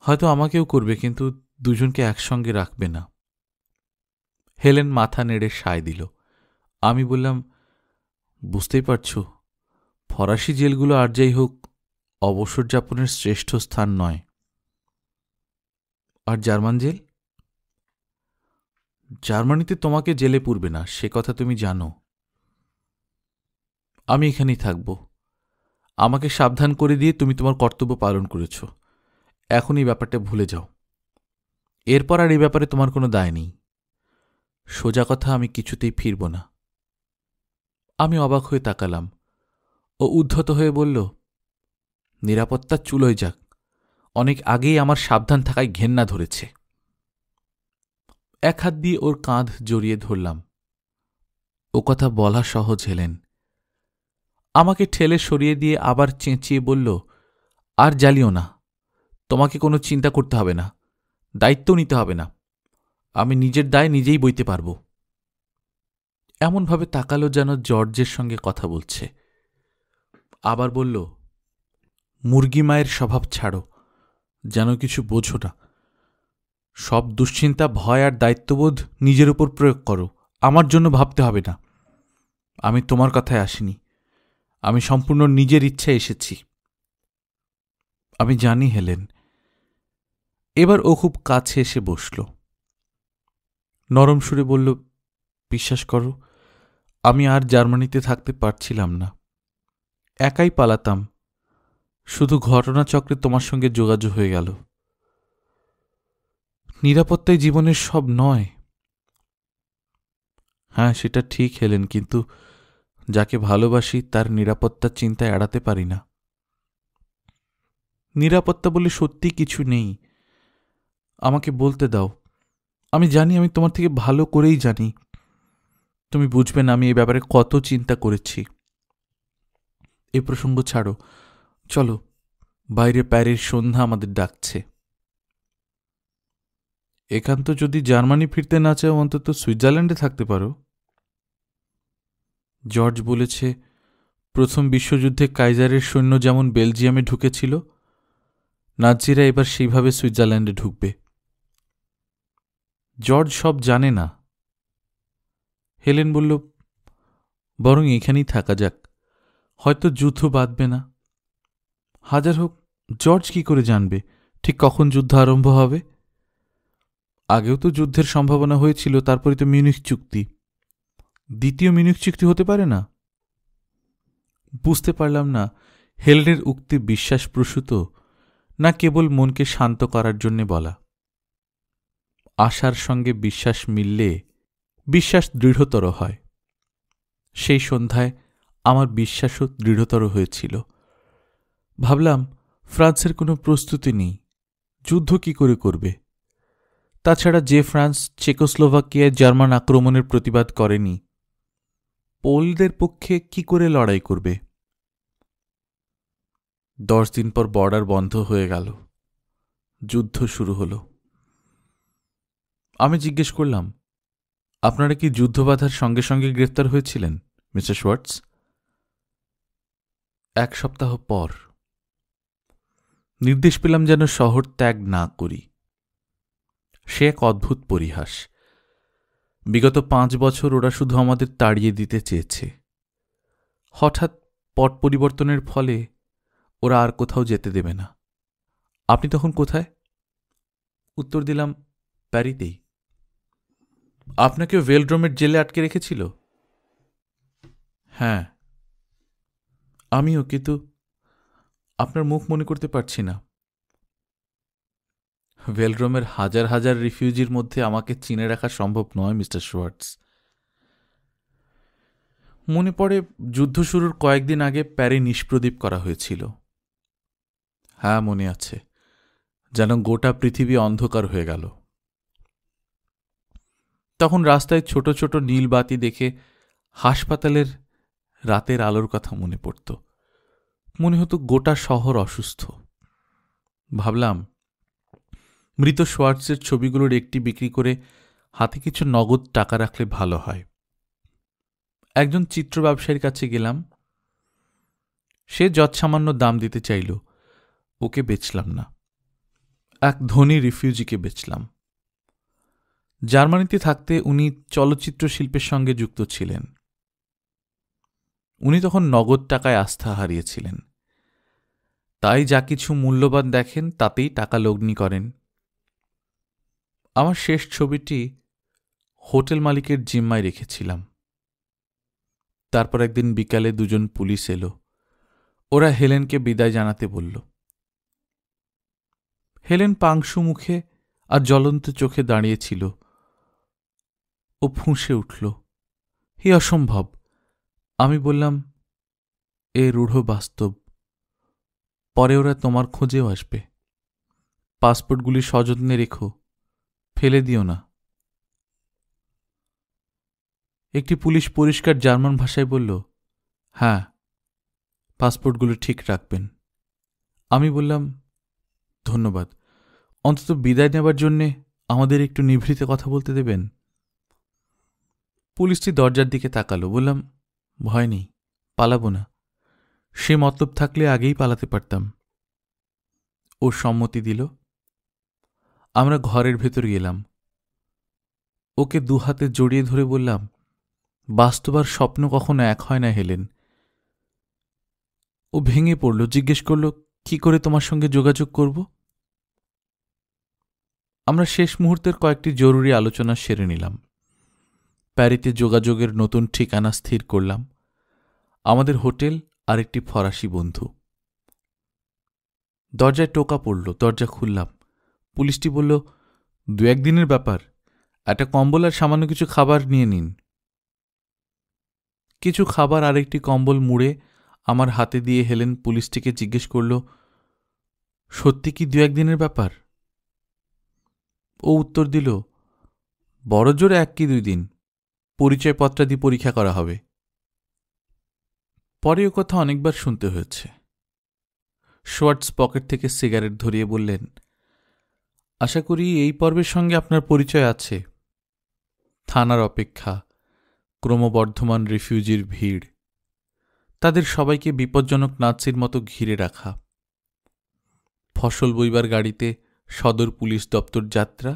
হয়তো আমাকেও করবে, কিন্তু দুজনকে একসঙ্গে রাখবে না। হেলেন মাথা নেড়ে সায় দিল। আমি বললাম, বুঝতেই পারছ, ফরাসি জেলগুলো আর যাই হোক অবসর যাপনের শ্রেষ্ঠ স্থান নয়। আর জার্মান জেল? জার্মানিতে তোমাকে জেলে পুরবে না, সে কথা তুমি জানো। আমি এখানেই থাকব। আমাকে সাবধান করে দিয়ে তুমি তোমার কর্তব্য পালন করেছ। এখন এই ব্যাপারটা ভুলে যাও। এরপর আর এই ব্যাপারে তোমার কোনো দায় নেই। সোজা কথা, আমি কিছুতেই ফিরব না। আমি অবাক হয়ে তাকালাম। ও উদ্ধত হয়ে বলল, নিরাপত্তা চুলোয় যাক, অনেক আগেই আমার সাবধান থাকায় ঘেন্না ধরেছে। এক হাত দিয়ে ওর কাঁধ জড়িয়ে ধরলাম। ও কথা বলা সহজ হেলেন। আমাকে ঠেলে সরিয়ে দিয়ে আবার চেঁচিয়ে বলল, আর জ্বালিও না। তোমাকে কোনো চিন্তা করতে হবে না, দায়িত্ব নিতে হবে না। আমি নিজের দায় নিজেই বইতে পারব। এমনভাবে তাকালো যেন জর্জের সঙ্গে কথা বলছে। আবার বলল, মুরগি মায়ের স্বভাব ছাড়ো, যেন কিছু বোঝো না। সব দুশ্চিন্তা, ভয় আর দায়িত্ববোধ নিজের উপর প্রয়োগ করো। আমার জন্য ভাবতে হবে না। আমি তোমার কথায় আসিনি। আমি সম্পূর্ণ নিজের ইচ্ছায় এসেছি। আমি জানি হেলেন। এবার ও খুব কাছে এসে বসল। নরম সুরে বলল, বিশ্বাস করো, আমি আর জার্মানিতে থাকতে পারছিলাম না। একাই পালাতাম। শুধু ঘটনাচক্রে তোমার সঙ্গে যোগাযোগ হয়ে গেল। নিরাপত্তাই জীবনের সব নয়। হ্যাঁ, সেটা ঠিক হেলেন, কিন্তু যাকে ভালোবাসি তার নিরাপত্তার চিন্তা এড়াতে পারি না। নিরাপত্তা বলে সত্যি কিছু নেই। আমাকে বলতে দাও। আমি জানি, আমি তোমার থেকে ভালো করেই জানি। তুমি বুঝবে না আমি এই ব্যাপারে কত চিন্তা করেছি। এ প্রসঙ্গ ছাড়ো, চলো, বাইরে প্যারির সন্ধ্যা আমাদের ডাকছে। একান্ত যদি জার্মানি ফিরতে না চাও, অন্তত সুইজারল্যান্ডে থাকতে পারো। জর্জ বলেছে, প্রথম বিশ্বযুদ্ধে কাইজারের সৈন্য যেমন বেলজিয়ামে ঢুকেছিল, নাৎসিরা এবার সেইভাবে সুইজারল্যান্ডে ঢুকবে। জর্জ সব জানে না। হেলেন বলল, বরং এখানেই থাকা যাক, হয়তো যুদ্ধ বাঁধবে না। হাজার হোক, জর্জ কি করে জানবে ঠিক কখন যুদ্ধ আরম্ভ হবে? আগেও তো যুদ্ধের সম্ভাবনা হয়েছিল, তারপরে তো মিউনিখ চুক্তি। দ্বিতীয় মিউনিখ চুক্তি হতে পারে না? বুঝতে পারলাম না হেলেনের উক্তি বিশ্বাসপ্রসূত না কেবল মনকে শান্ত করার জন্যে বলা। আশার সঙ্গে বিশ্বাস মিললে বিশ্বাস দৃঢ়তর হয়। সেই সন্ধ্যায় আমার বিশ্বাসও দৃঢ়তর হয়েছিল। ভাবলাম, ফ্রান্সের কোনো প্রস্তুতি নেই, যুদ্ধ কি করে করবে? তাছাড়া যে ফ্রান্স চেকোস্লোভাকিয়ায় জার্মান আক্রমণের প্রতিবাদ করেনি, পোলদের পক্ষে কি করে লড়াই করবে? 10 দিন পর বর্ডার বন্ধ হয়ে গেল। যুদ্ধ শুরু হল। আমি জিজ্ঞেস করলাম, আপনারা কি যুদ্ধ বাঁধার সঙ্গে সঙ্গে গ্রেফতার হয়েছিলেন মিস্টার শোয়ার্টস? 1 সপ্তাহ পর। নির্দেশ পেলাম যেন শহর ত্যাগ না করি। সে এক অদ্ভুত পরিহাস। বিগত 5 বছর ওরা শুধু আমাদের তাড়িয়ে দিতে চেয়েছে। হঠাৎ পট পরিবর্তনের ফলে ওরা আর কোথাও যেতে দেবে না। আপনি তখন কোথায়? উত্তর দিলাম, প্যারিতেই। আপনাকে ভেলড্রোমের জেলে আটকে রেখেছিল? হ্যাঁ। আমিও, কিন্তু আপনার মুখ মনে করতে পারছি না। ভেলড্রোমের হাজার হাজার রিফিউজির মধ্যে আমাকে চিনে রাখা সম্ভব নয়, মিস্টার শোয়ার্টস। মনে পড়ে, যুদ্ধ শুরুর কয়েকদিন আগে প্যারি নিষ্প্রদীপ করা হয়েছিল। হ্যাঁ, মনে আছে। যেন গোটা পৃথিবী অন্ধকার হয়ে গেল। তখন রাস্তায় ছোট ছোট নীল বাতি দেখে হাসপাতালের রাতের আলোর কথা মনে পড়ত। মনে হতো গোটা শহর অসুস্থ। ভাবলাম, মৃত শোয়ার্টসের ছবিগুলোর একটি বিক্রি করে হাতে কিছু নগদ টাকা রাখলে ভালো হয়। একজন চিত্র ব্যবসায়ীর কাছে গেলাম। সে যৎসামান্য দাম দিতে চাইল। ওকে বেচলাম না, এক ধনী রিফিউজিকে বেচলাম। জার্মানিতে থাকতে উনি চলচ্চিত্র শিল্পের সঙ্গে যুক্ত ছিলেন। উনি তখন নগদ টাকায় আস্থা হারিয়েছিলেন। তাই যা কিছু মূল্যবান দেখেন তাতেই টাকা লগ্নি করেন। আমার শেষ ছবিটি হোটেল মালিকের জিম্মায় রেখেছিলাম। তারপর একদিন বিকালে দুজন পুলিশ এলো। ওরা হেলেনকে বিদায় জানাতে বলল। হেলেন পাংশু মুখে আর জ্বলন্ত চোখে দাঁড়িয়েছিল। ও ফুঁসে উঠল, এ অসম্ভব। আমি বললাম, এ রূঢ় বাস্তব। পরে ওরা তোমার খোঁজেও আসবে। পাসপোর্টগুলি সযত্নে রেখো, ফেলে দিও না। একটি পুলিশ পরিষ্কার জার্মান ভাষায় বলল, হ্যাঁ, পাসপোর্টগুলো ঠিক রাখবেন। আমি বললাম, ধন্যবাদ। অন্তত বিদায় নেবার জন্যে আমাদের একটু নিভৃতে কথা বলতে দেবেন। পুলিশটি দরজার দিকে তাকালো। বললাম, ভয় নেই, পালাবো না। সে মতলব থাকলে আগেই পালাতে পারতাম। ও সম্মতি দিল। আমরা ঘরের ভেতর গেলাম। ওকে দুহাতে জড়িয়ে ধরে বললাম, বাস্তব আর স্বপ্ন কখনো এক হয় না হেলেন। ও ভেঙে পড়ল, জিজ্ঞেস করল, কি করে তোমার সঙ্গে যোগাযোগ করব? আমরা শেষ মুহূর্তের কয়েকটি জরুরি আলোচনা সেরে নিলাম। প্যারিতে যোগাযোগের নতুন ঠিকানা স্থির করলাম। আমাদের হোটেল আর একটি ফরাসি বন্ধু। দরজায় টোকা পড়ল। দরজা খুললাম। পুলিশটি বলল, 2-1 দিনের ব্যাপার, একটা কম্বল আর সামান্য কিছু খাবার নিয়ে নিন। কিছু খাবার আর একটি কম্বল মুড়ে আমার হাতে দিয়ে হেলেন পুলিশটিকে জিজ্ঞেস করল, সত্যি কি 2-1 দিনের ব্যাপার? ও উত্তর দিল, বড় জোরে 1 কি 2 দিন, পরিচয়পত্রাদি পরীক্ষা করা হবে। পরে ও কথা অনেকবার শুনতে হয়েছে। শোয়ার্টস পকেট থেকে সিগারেট ধরিয়ে বললেন, আশা করি এই পর্বের সঙ্গে আপনার পরিচয় আছে। থানার অপেক্ষা, ক্রমবর্ধমান রিফিউজির ভিড়, তাদের সবাইকে বিপজ্জনক নাৎসির মতো ঘিরে রাখা, ফসল বইবার গাড়িতে সদর পুলিশ দপ্তর যাত্রা,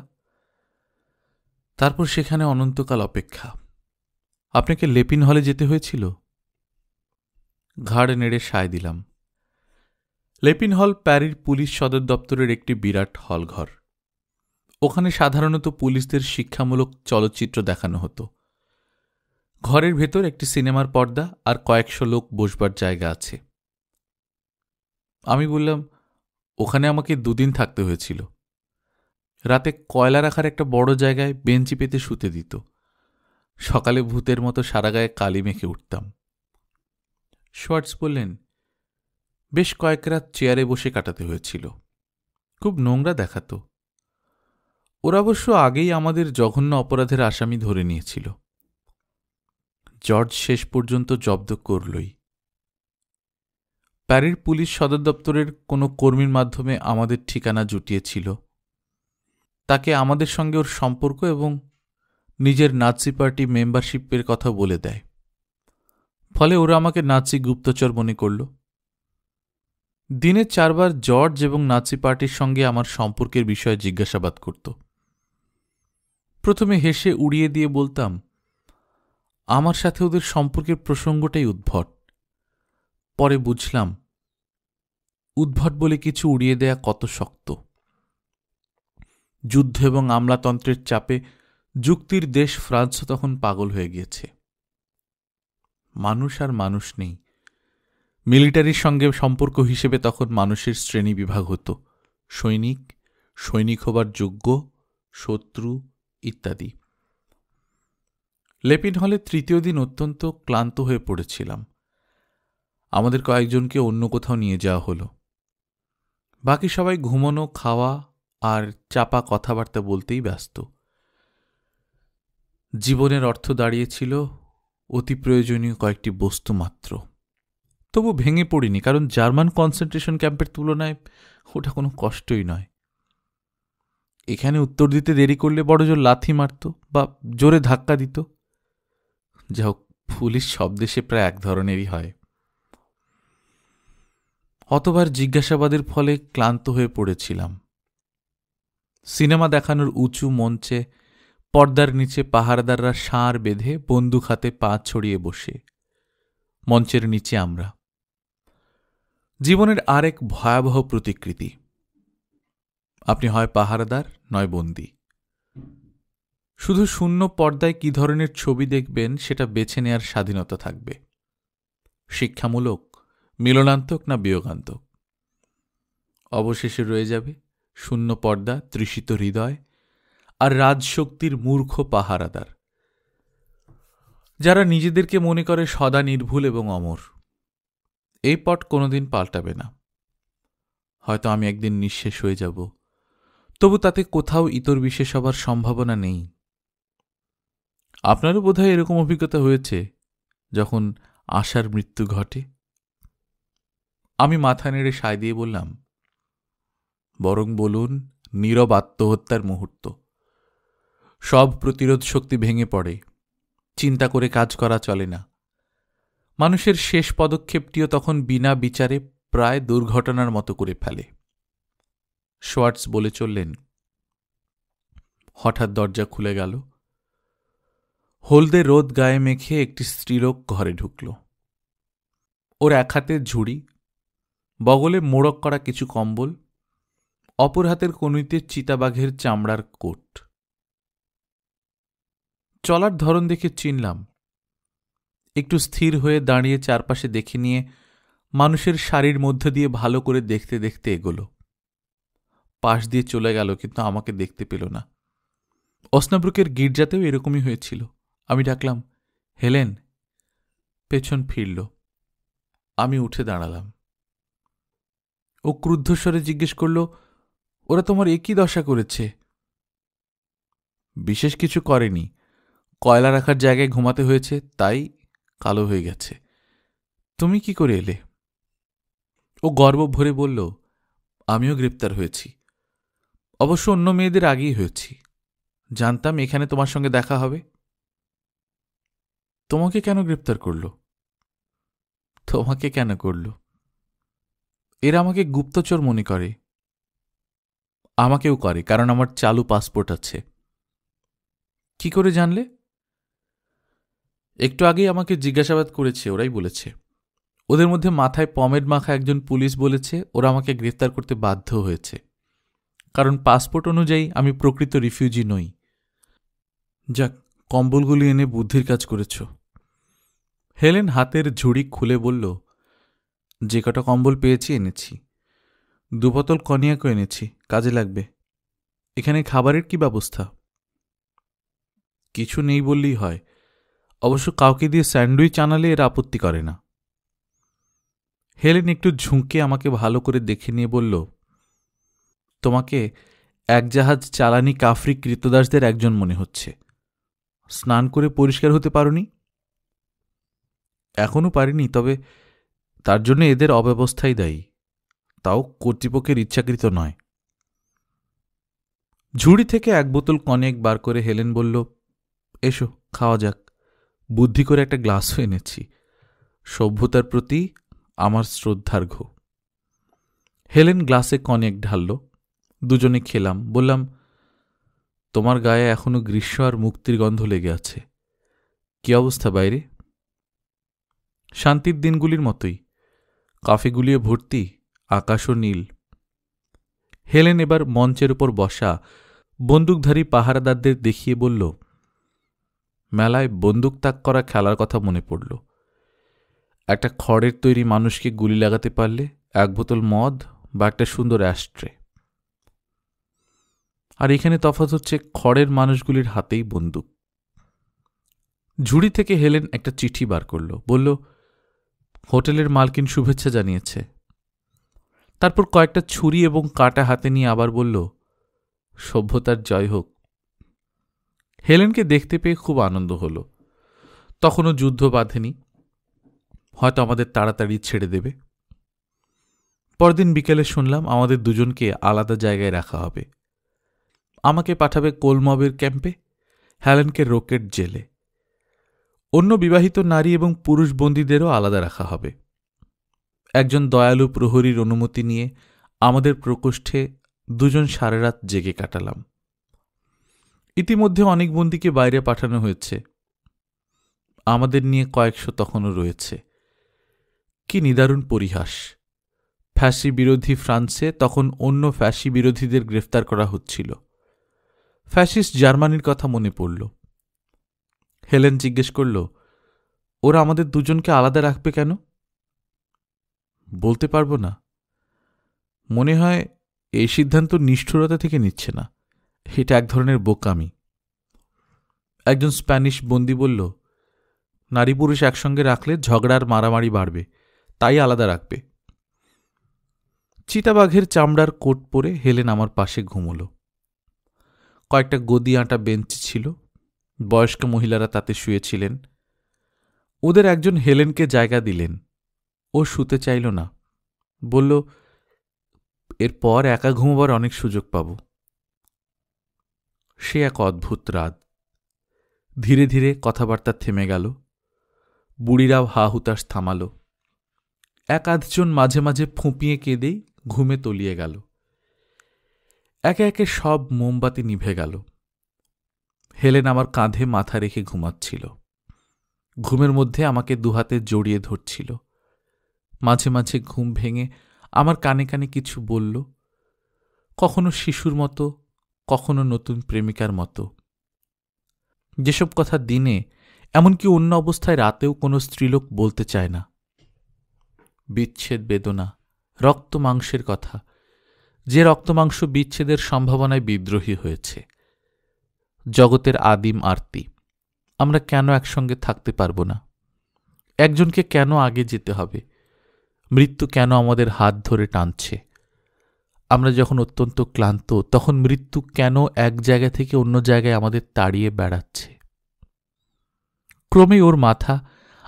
তারপর সেখানে অনন্তকাল অপেক্ষা। আপনাকে লেপিন হলে যেতে হয়েছিল? ঘাড় নেড়ে সায় দিলাম। লেপিন হল প্যারির পুলিশ সদর দপ্তরের একটি বিরাট হলঘর। ওখানে সাধারণত পুলিশদের শিক্ষামূলক চলচ্চিত্র দেখানো হতো। ঘরের ভেতর একটি সিনেমার পর্দা আর কয়েকশো লোক বসবার জায়গা আছে। আমি বললাম, ওখানে আমাকে 2 দিন থাকতে হয়েছিল। রাতে কয়লা রাখার একটা বড় জায়গায় বেঞ্চি পেতে শুতে দিত। সকালে ভূতের মতো সারা গায়ে কালি মেখে উঠতাম। শোয়ার্টস বললেন, বেশ কয়েক রাত চেয়ারে বসে কাটাতে হয়েছিল। খুব নোংরা দেখাত। ওরা অবশ্য আগেই আমাদের জঘন্য অপরাধের আসামি ধরে নিয়েছিল। জর্জ শেষ পর্যন্ত জব্দ করলই। প্যারির পুলিশ সদর দপ্তরের কোনো কর্মীর মাধ্যমে আমাদের ঠিকানা জুটিয়েছিল। তাকে আমাদের সঙ্গে ওর সম্পর্ক এবং নিজের নাৎসি পার্টি মেম্বারশিপের কথা বলে দেয়। ফলে ওরা আমাকে নাৎসি গুপ্তচর মনে করল। দিনে 4 বার জর্জ এবং নাৎসি পার্টির সঙ্গে আমার সম্পর্কের বিষয়ে জিজ্ঞাসাবাদ করত। প্রথমে হেসে উড়িয়ে দিয়ে বলতাম, আমার সাথে ওদের সম্পর্কের প্রসঙ্গটাই উদ্ভট। পরে বুঝলাম, উদ্ভট বলে কিছু উড়িয়ে দেয়া কত শক্ত। যুদ্ধ এবং আমলাতন্ত্রের চাপে যুক্তির দেশ ফ্রান্সও তখন পাগল হয়ে গিয়েছে। মানুষ আর মানুষ নেই। মিলিটারির সঙ্গে সম্পর্ক হিসেবে তখন মানুষের শ্রেণী বিভাগ হতো, সৈনিক, সৈনিক হবার যোগ্য, শত্রু ইত্যাদি। লেপিন হলে তৃতীয় দিন অত্যন্ত ক্লান্ত হয়ে পড়েছিলাম। আমাদের কয়েকজনকে অন্য কোথাও নিয়ে যাওয়া হলো। বাকি সবাই ঘুমানো, খাওয়া আর চাপা কথাবার্তা বলতেই ব্যস্ত। জীবনের অর্থ দাঁড়িয়েছিল অতি প্রয়োজনীয় কয়েকটি বস্তু মাত্র। তবু ভেঙে পড়িনি, কারণ জার্মান কনসেন্ট্রেশন ক্যাম্পের তুলনায় ওটা কোনো কষ্টই নয়। এখানে উত্তর দিতে দেরি করলে বড় জোর লাথি মারত বা জোরে ধাক্কা দিত। যা হোক, পুলিশ সব দেশে প্রায় এক ধরনেরই হয়। অতবার জিজ্ঞাসাবাদের ফলে ক্লান্ত হয়ে পড়েছিলাম। সিনেমা দেখানোর উঁচু মঞ্চে পর্দার নিচে পাহারাদাররা ষাঁড় বেঁধে বন্দুক হাতে পা ছড়িয়ে বসে, মঞ্চের নিচে আমরা। জীবনের আরেক ভয়াবহ প্রতিকৃতি। আপনি হয় পাহারাদার, নয় বন্দী। শুধু শূন্য পর্দায় কি ধরনের ছবি দেখবেন সেটা বেছে নেয়ার স্বাধীনতা থাকবে। শিক্ষামূলক, মিলনান্তক না বিয়োগান্তক। অবশেষে রয়ে যাবে শূন্য পর্দা, তৃষিত হৃদয় আর রাজশক্তির মূর্খ পাহারাদার, যারা নিজেদেরকে মনে করে সদা নির্ভুল এবং অমর। এই পট কোনোদিন পাল্টাবে না। হয়তো আমি একদিন নিঃশেষ হয়ে যাব, তবু তাতে কোথাও ইতর বিশেষ হবার সম্ভাবনা নেই। আপনারও বোধহয় এরকম অভিজ্ঞতা হয়েছে যখন আশার মৃত্যু ঘটে। আমি মাথা নেড়ে সায় দিয়ে বললাম, বরং বলুন নীরব আত্মহত্যার মুহূর্ত। সব প্রতিরোধ শক্তি ভেঙে পড়ে, চিন্তা করে কাজ করা চলে না। মানুষের শেষ পদক্ষেপটিও তখন বিনা বিচারে প্রায় দুর্ঘটনার মতো করে ফেলে। শোয়ার্টস বলে চললেন। হঠাৎ দরজা খুলে গেল। হলদে রোদ গায়ে মেখে একটি স্ত্রীলোক ঘরে ঢুকল। ওর এক হাতে ঝুড়ি, বগলে মোড়ক করা কিছু কম্বল, অপর হাতের কনুইতে চিতাবাঘের চামড়ার কোট। চলার ধরন দেখে চিনলাম। একটু স্থির হয়ে দাঁড়িয়ে চারপাশে দেখে নিয়ে মানুষের শাড়ির মধ্যে দিয়ে ভালো করে দেখতে দেখতে এগোলো। পাশ দিয়ে চলে গেল, কিন্তু আমাকে দেখতে পেল না। অস্নাব্রুকের গির্জাতেও এরকমই হয়েছিল। আমি ডাকলাম, হেলেন। পেছন ফিরল। আমি উঠে দাঁড়ালাম। ও ক্রুদ্ধস্বরে জিজ্ঞেস করল, ওরা তোমার একই দশা করেছে? বিশেষ কিছু করেনি, কয়লা রাখার জায়গায় ঘুমাতে হয়েছে, তাই কালো হয়ে গেছে। তুমি কি করে এলে? ও গর্ব ভরে বলল, আমিও গ্রেপ্তার হয়েছি। অবশ্য অন্য মেয়েদের আগেই হয়েছি। জানতাম এখানে তোমার সঙ্গে দেখা হবে। তোমাকে কেন গ্রেপ্তার করল? তোমাকে কেন করল? এরা আমাকে গুপ্তচর মনে করে। আমাকেও করে, কারণ আমার চালু পাসপোর্ট আছে। কি করে জানলে? একটু আগেই আমাকে জিজ্ঞাসাবাদ করেছে, ওরাই বলেছে। ওদের মধ্যে মাথায় পমেড মাখা একজন পুলিশ বলেছে ওরা আমাকে গ্রেফতার করতে বাধ্য হয়েছে, কারণ পাসপোর্ট অনুযায়ী আমি প্রকৃত রিফিউজি নই। যাক, কম্বলগুলি এনে বুদ্ধির কাজ করেছ। হেলেন হাতের ঝুড়ি খুলে বলল, যে কটা কম্বল পেয়েছি এনেছি। 2 বোতল কনিয়াকও এনেছি, কাজে লাগবে। এখানে খাবারের কি ব্যবস্থা? কিছু নেই বললেই হয়। অবশ্য কাউকে দিয়ে স্যান্ডউইচ আনালে এরা আপত্তি করে না। হেলেন একটু ঝুঁকে আমাকে ভালো করে দেখে নিয়ে বলল, তোমাকে এক জাহাজ চালানি কাফরি কৃতদাসদের একজন মনে হচ্ছে। স্নান করে পরিষ্কার হতে পারোনি? এখনও পারিনি, তবে তার জন্য এদের অব্যবস্থাই দায়ী, তাও কর্তৃপক্ষের ইচ্ছাকৃত নয়। ঝুড়ি থেকে 1 বোতল কনিয়াক বার করে হেলেন বলল, এসো খাওয়া যাক। বুদ্ধি করে একটা গ্লাসও এনেছি। সভ্যতার প্রতি আমার শ্রদ্ধার্ঘ। হেলেন গ্লাসে কনিয়াক ঢালল। দুজনে খেলাম। বললাম, তোমার গায়ে এখনো গ্রীষ্ম আর মুক্তির গন্ধ লেগে আছে। কি অবস্থা বাইরে? শান্তির দিনগুলির মতোই। কাফেগুলিয়ে ভর্তি, আকাশও নীল। হেলেন এবার মঞ্চের উপর বসা বন্দুকধারী পাহারাদারদের দেখিয়ে বলল, মেলায় বন্দুক তাক করা খেলার কথা মনে পড়ল। একটা খড়ের তৈরি মানুষকে গুলি লাগাতে পারলে 1 বোতল মদ বা একটা সুন্দর অ্যাস্ট্রে। আর এখানে তফাৎ হচ্ছে খড়ের মানুষগুলির হাতেই বন্দুক। ঝুড়ি থেকে হেলেন একটা চিঠি বার করল, বলল, হোটেলের মালকিন শুভেচ্ছা জানিয়েছে। তারপর কয়েকটা ছুরি এবং কাঁটা হাতে নিয়ে আবার বলল, সভ্যতার জয় হোক। হেলেনকে দেখতে পেয়ে খুব আনন্দ হল। তখনও যুদ্ধ বাঁধেনি, হয়তো আমাদের তাড়াতাড়ি ছেড়ে দেবে। পরদিন বিকেলে শুনলাম আমাদের দুজনকে আলাদা জায়গায় রাখা হবে। আমাকে পাঠাবে কোলমবের ক্যাম্পে, হেলেনকে রকেট জেলে। অন্য বিবাহিত নারী এবং পুরুষ বন্দীদেরও আলাদা রাখা হবে। একজন দয়ালু প্রহরীর অনুমতি নিয়ে আমাদের প্রকোষ্ঠে দুজন সারা রাত জেগে কাটালাম। ইতিমধ্যে অনেক বন্দীকে বাইরে পাঠানো হয়েছে। আমাদের নিয়ে কয়েকশো তখনও রয়েছে। কি নিদারুণ পরিহাস! ফ্যাসি বিরোধী ফ্রান্সে তখন অন্য ফ্যাসি বিরোধীদের গ্রেফতার করা হচ্ছিল। ফ্যাসিস্ট জার্মানির কথা মনে পড়ল। হেলেন জিজ্ঞেস করল, ওরা আমাদের দুজনকে আলাদা রাখবে কেন? বলতে পারব না। মনে হয় এই সিদ্ধান্ত নিষ্ঠুরতা থেকে নিচ্ছে না, এটা এক ধরনের বোকামি। একজন স্প্যানিশ বন্দী বলল, নারী পুরুষ একসঙ্গে রাখলে ঝগড়ার মারামারি বাড়বে, তাই আলাদা রাখবে। চিতাবাঘের চামড়ার কোট পরে হেলেন আমার পাশে ঘুমল। কয়েকটা গদি আঁটা বেঞ্চ ছিল, বয়স্ক মহিলারা তাতে শুয়েছিলেন। ওদের একজন হেলেনকে জায়গা দিলেন। ও শুতে চাইল না, বলল, এরপর একা ঘুমোবার অনেক সুযোগ পাব। সে এক অদ্ভুত রাত। ধীরে ধীরে কথাবার্তা থেমে গেল। বুড়িরাও হা হুতাশ থামাল। 1-8 মাঝে মাঝে ফুঁপিয়ে কেঁদেই ঘুমে তলিয়ে গেল। একে একে সব মোমবাতি নিভে গেল। হেলেন আমার কাঁধে মাথা রেখে ঘুমাচ্ছিল। ঘুমের মধ্যে আমাকে দুহাতে জড়িয়ে ধরছিল। মাঝে মাঝে ঘুম ভেঙে আমার কানে কানে কিছু বলল, কখনো শিশুর মতো, কখনো নতুন প্রেমিকার মতো। যেসব কথা দিনে, এমনকি অন্য অবস্থায় রাতেও কোনো স্ত্রীলোক বলতে চায় না। বিচ্ছেদ বেদনা, রক্ত মাংসের কথা, যে রক্তমাংস বিচ্ছেদের সম্ভাবনায় বিদ্রোহী হয়েছে। জগতের আদিম আরতি। আমরা কেন একসঙ্গে থাকতে পারব না? একজনকে কেন আগে যেতে হবে? মৃত্যু কেন আমাদের হাত ধরে টানছে? আমরা যখন অত্যন্ত ক্লান্ত, তখন মৃত্যু কেন এক জায়গা থেকে অন্য জায়গায় আমাদের তাড়িয়ে বেড়াচ্ছে? ক্রমে ওর মাথা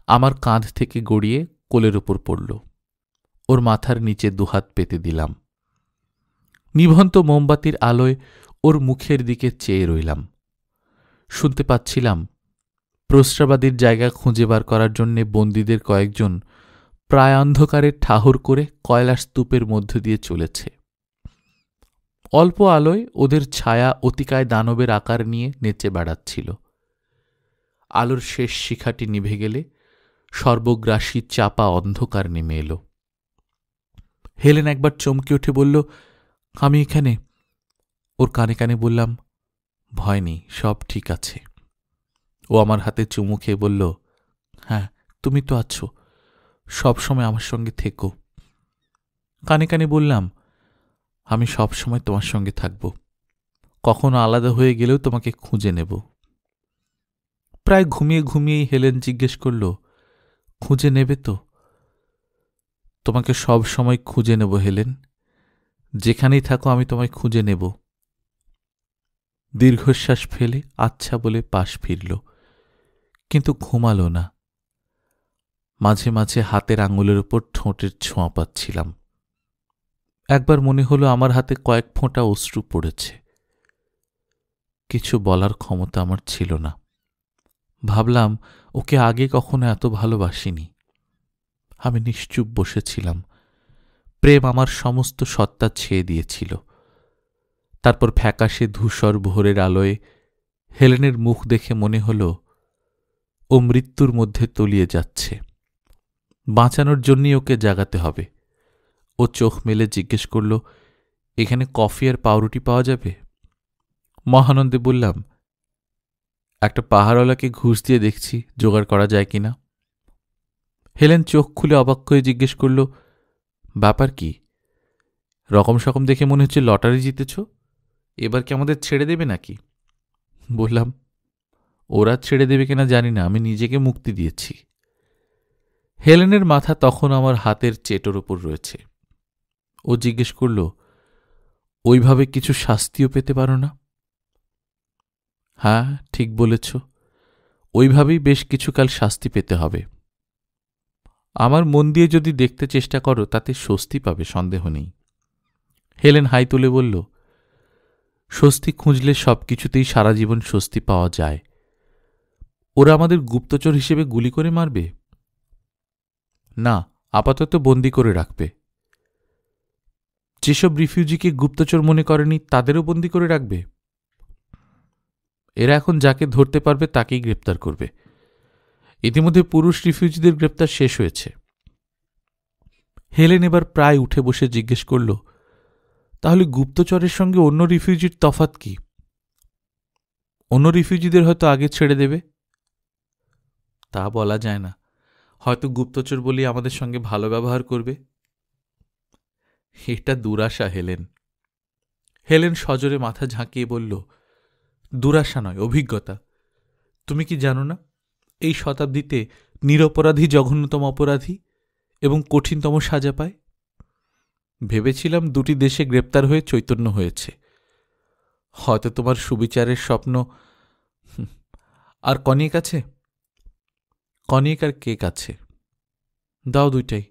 আমার কাঁধ থেকে গড়িয়ে কোলের ওপর পড়ল। ওর মাথার নিচে দুহাত পেতে দিলাম। নিভন্ত মোমবাতির আলোয় ওর মুখের দিকে চেয়ে রইলাম। শুনতে পাচ্ছিলাম প্রস্রাবাদীর জায়গা খুঁজে বার করার জন্যে বন্দীদের কয়েকজন প্রায় অন্ধকারে ঠাহর করে কয়লা স্তূপের মধ্য দিয়ে চলেছে। অল্প আলোয় ওদের ছায়া অতিকায় দানবের আকার নিয়ে নেচে বেড়াচ্ছিল। আলোর শেষ শিখাটি নিভে গেলে সর্বগ্রাসী চাপা অন্ধকার নেমে এলো। হেলেন একবার চমকে উঠে বলল, আমি এখানে। ওর কানে কানে বললাম, ভয় নেই, সব ঠিক আছে। ও আমার হাতে চুমু খেয়ে বলল, হ্যাঁ, তুমি তো আছো, সব সময় আমার সঙ্গে থেকো। কানে কানে বললাম, আমি সব সময় তোমার সঙ্গে থাকব, কখনো আলাদা হয়ে গেলেও তোমাকে খুঁজে নেব। প্রায় ঘুমিয়ে ঘুমিয়েই হেলেন জিজ্ঞেস করল, খুঁজে নেবে তো? তোমাকে সব সময় খুঁজে নেব হেলেন, যেখানেই থাকো আমি তোমায় খুঁজে নেব। দীর্ঘশ্বাস ফেলে আচ্ছা বলে পাশ ফিরল, কিন্তু ঘুমালো না। মাঝে মাঝে হাতের আঙুলের উপর ঠোঁটের ছোঁয়া পাচ্ছিলাম। একবার মনে হলো আমার হাতে কয়েক ফোঁটা অশ্রু পড়েছে। কিছু বলার ক্ষমতা আমার ছিল না। ভাবলাম, ওকে আগে কখনো এত ভালোবাসিনি। আমি নিশ্চুপ বসেছিলাম। প্রেম আমার সমস্ত সত্তা ছেয়ে দিয়েছিল। তারপর ফ্যাকাশে ধূসর ভোরের আলোয় হেলেনের মুখ দেখে মনে হল ও মৃত্যুর মধ্যে তলিয়ে যাচ্ছে। বাঁচানোর জন্যই ওকে জাগাতে হবে। ও চোখ মেলে জিজ্ঞেস করল, এখানে কফি আর পাউরুটি পাওয়া যাবে? মহানন্দে বললাম, একটা পাহাড়ওয়ালাকে ঘুষ দিয়ে দেখছি জোগাড় করা যায় কিনা। হেলেন চোখ খুলে অবাক হয়ে জিজ্ঞেস করল, ব্যাপার কি? রকম সকম দেখে মনে হচ্ছে লটারি জিতেছ। এবার কি আমাদের ছেড়ে দেবে নাকি? বললাম, ওরা ছেড়ে দেবে কিনা জানি না, আমি নিজেকে মুক্তি দিয়েছি। হেলেনের মাথা তখন আমার হাতের চেটোর ওপর রয়েছে। ও জিজ্ঞেস করল, ওইভাবে কিছু শাস্তিও পেতে পারো না? হ্যাঁ, ঠিক বলেছ, ওইভাবেই বেশ কিছুকাল শাস্তি পেতে হবে। আমার মন দিয়ে যদি দেখতে চেষ্টা করো তাতে স্বস্তি পাবে, সন্দেহ নেই। হেলেন হাই তুলে বলল, স্বস্তি খুঁজলে সবকিছুতেই সারা জীবন স্বস্তি পাওয়া যায়। ওরা আমাদের গুপ্তচর হিসেবে গুলি করে মারবে না, আপাতত বন্দি করে রাখবে। যেসব রিফিউজিকে গুপ্তচর মনে করেনি তাদেরও বন্দি করে রাখবে। এরা এখন যাকে ধরতে পারবে তাকেই গ্রেপ্তার করবে। ইতিমধ্যে পুরুষ রিফিউজিদের গ্রেপ্তার শেষ হয়েছে। হেলেন এবার প্রায় উঠে বসে জিজ্ঞেস করল, তাহলে গুপ্তচরের সঙ্গে অন্য রিফিউজির তফাৎ কি? অন্য রিফিউজিদের হয়তো আগে ছেড়ে দেবে। তা বলা যায় না, হয়তো গুপ্তচর বলেই আমাদের সঙ্গে ভালো ব্যবহার করবে। এটা দুরাশা হেলেন। হেলেন সজোরে মাথা ঝাঁকিয়ে বলল, দুরাশা নয়, অভিজ্ঞতা। তুমি কি জানো না, এই শতাব্দীতে নিরপরাধী জঘন্যতম অপরাধী এবং কঠিনতম সাজা পায়। ভেবেছিলাম দুটি দেশে গ্রেপ্তার হয়ে চৈতন্য হয়েছে। হয়তো তোমার সুবিচারের স্বপ্ন। আর কনিক আছে? কনিক আর কেক আছে। দাও দুইটাই।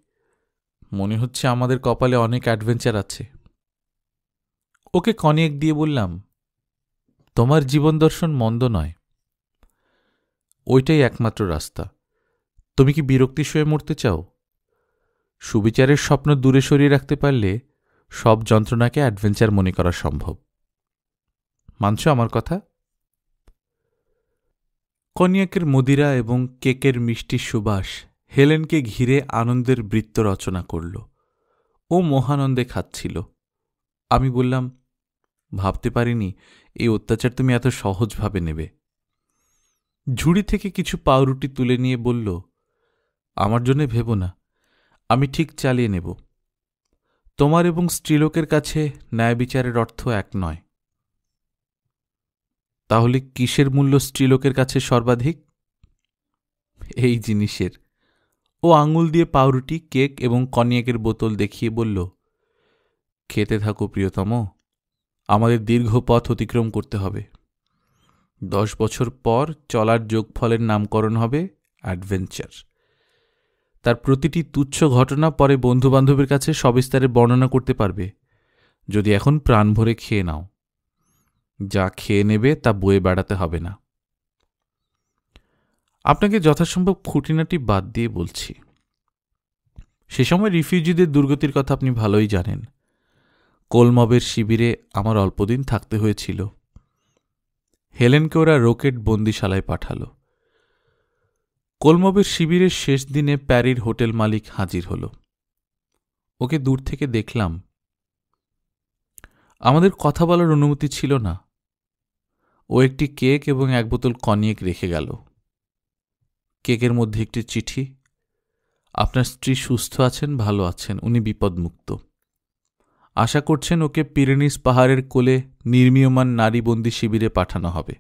মনে হচ্ছে আমাদের কপালে অনেক অ্যাডভেঞ্চার আছে। ওকে কনিক দিয়ে বললাম, তোমার জীবন দর্শন মন্দ নয়, ওইটাই একমাত্র রাস্তা। তুমি কি বিরক্তি সয়ে মরতে চাও? সুবিচারের স্বপ্ন দূরে সরিয়ে রাখতে পারলে সব যন্ত্রণাকে অ্যাডভেঞ্চার মনে করা সম্ভব। মানছ আমার কথা? কনিয়াকের মদিরা এবং কেকের মিষ্টি সুবাস হেলেনকে ঘিরে আনন্দের বৃত্ত রচনা করল। ও মহানন্দে খাচ্ছিল। আমি বললাম, ভাবতে পারিনি এই অত্যাচার তুমি এত সহজভাবে নেবে। ঝুড়ি থেকে কিছু পাউরুটি তুলে নিয়ে বলল, আমার জন্য ভেবো না, আমি ঠিক চালিয়ে নেব। তোমার এবং স্ত্রীলোকের কাছে ন্যায় বিচারের অর্থ এক নয়। তাহলে কিসের মূল্য স্ত্রীলোকের কাছে সর্বাধিক? এই জিনিসের। ও আঙুল দিয়ে পাউরুটি, কেক এবং কনিয়াকের বোতল দেখিয়ে বলল, খেতে থাকো প্রিয়তম, আমাদের দীর্ঘ পথ অতিক্রম করতে হবে। 10 বছর পর চলার যোগফলের নামকরণ হবে অ্যাডভেঞ্চার। তার প্রতিটি তুচ্ছ ঘটনা পরে বন্ধুবান্ধবের কাছে সবিস্তারে বর্ণনা করতে পারবে, যদি এখন প্রাণ ভরে খেয়ে নাও। যা খেয়ে নেবে তা বয়ে বেড়াতে হবে না। আপনাকে যথাসম্ভব খুঁটিনাটি বাদ দিয়ে বলছি। সে সময় রিফিউজিদের দুর্গতির কথা আপনি ভালোই জানেন। কোলমবের শিবিরে আমার অল্পদিন থাকতে হয়েছিল। হেলেনকে ওরা রকেট বন্দিশালায় পাঠাল। কোলমবের শিবিরের শেষ দিনে প্যারির হোটেল মালিক হাজির হল। ওকে দূর থেকে দেখলাম। আমাদের কথা বলার অনুমতি ছিল না। ও একটি কেক এবং 1 বোতল কনিয়েক রেখে গেল। কেকের মধ্যে একটি চিঠি। আপনার স্ত্রী সুস্থ আছেন, ভালো আছেন, উনি বিপদমুক্ত। আশা করছেন ওকে পিরেনিস পাহাড়ের কোলে নির্মীয়মান নারীবন্দী শিবিরে পাঠানো হবে।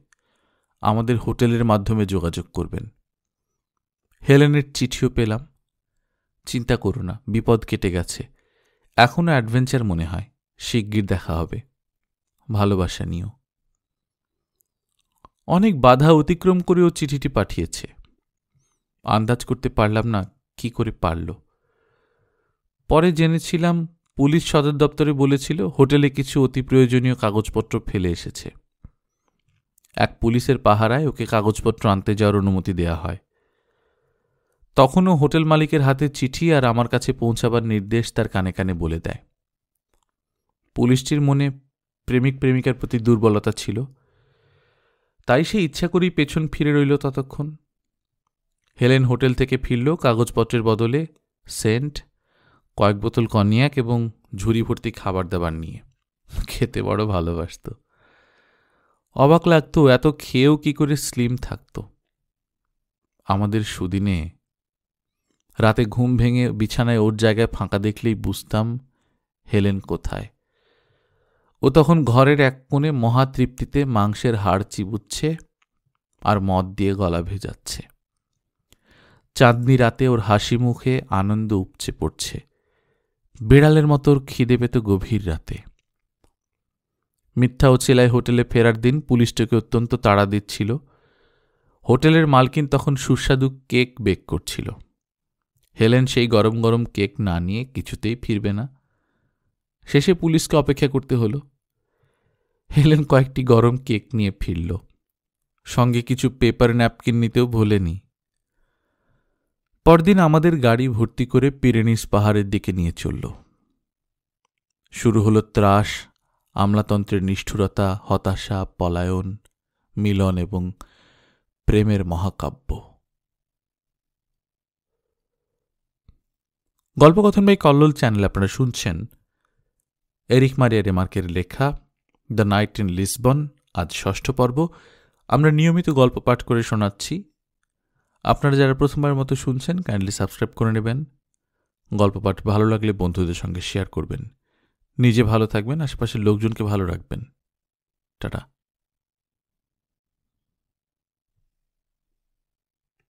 আমাদের হোটেলের মাধ্যমে যোগাযোগ করবেন। হেলেনের চিঠিও পেলাম। চিন্তা করো না, বিপদ কেটে গেছে। এখনও অ্যাডভেঞ্চার মনে হয়। শিগগির দেখা হবে। ভালোবাসা নিও। অনেক বাধা অতিক্রম করেও চিঠিটি পাঠিয়েছে। আন্দাজ করতে পারলাম না কি করে পারল। পরে জেনেছিলাম পুলিশ সদর দপ্তরে বলেছিল হোটেলে কিছু অতি প্রয়োজনীয় কাগজপত্র ফেলে এসেছে। এক পুলিশের পাহারায় ওকে কাগজপত্র আনতে যাওয়ার অনুমতি দেয়া হয়। তখনও হোটেল মালিকের হাতে চিঠি আর আমার কাছে পৌঁছাবার নির্দেশ তার কানে কানে বলে দেয়। পুলিশটির মনে প্রেমিক প্রেমিকার প্রতি দুর্বলতা ছিল, তাই সে ইচ্ছা করেই পেছন ফিরে রইল ততক্ষণ। হেলেন হোটেল থেকে ফিরল কাগজপত্রের বদলে সেন্ট, কয়েক বোতল কনিয়াক এবং ঝুড়ি ভর্তি খাবার দাবার নিয়ে। খেতে বড় ভালোবাসত। অবাক লাগতো এত খেয়েও কি করে স্লিম থাকত। আমাদের সুদিনে রাতে ঘুম ভেঙে বিছানায় ওর জায়গায় ফাঁকা দেখলেই বুঝতাম হেলেন কোথায়। ও তখন ঘরের এক কোণে মহাতৃপ্তিতে মাংসের হাড় চিবুচ্ছে আর মদ দিয়ে গলা ভেজাচ্ছে। চাঁদনি রাতে ওর হাসি মুখে আনন্দ উপচে পড়ছে। বিড়ালের মতো ওর খিদে পেত গভীর রাতে। মিথ্যা ও চেলায় হোটেলে ফেরার দিন পুলিশটাকে অত্যন্ত তাড়া দিচ্ছিল। হোটেলের মালকিন তখন সুস্বাদু কেক বেক করছিল। হেলেন সেই গরম গরম কেক না নিয়ে কিছুতেই ফিরবে না। শেষে পুলিশকে অপেক্ষা করতে হলো। হেলেন কয়েকটি গরম কেক নিয়ে ফিরল, সঙ্গে কিছু পেপার ন্যাপকিন নিতেও ভোলেনি। পরদিন আমাদের গাড়ি ভর্তি করে পিরেনিস পাহাড়ের দিকে নিয়ে চলল। শুরু হলো ত্রাস, আমলাতন্ত্রের নিষ্ঠুরতা, হতাশা, পলায়ন, মিলন এবং প্রেমের মহাকাব্য। গল্পকথন বাই কল্লোল চ্যানেল আপনারা শুনছেন এরিক মারিয়া রেমার্কের লেখা দ্য নাইট ইন লিসবন। আজ ৬ষ্ঠ পর্ব। আমরা নিয়মিত গল্প পাঠ করে শোনাচ্ছি। আপনারা যারা প্রথমবার মতো শুনছেন কাইন্ডলি সাবস্ক্রাইব করে নেবেন। গল্প পাঠ ভালো লাগলে বন্ধুদের সঙ্গে শেয়ার করবেন। নিজে ভালো থাকবেন, আশেপাশের লোকজনকে ভালো রাখবেন। টাটা।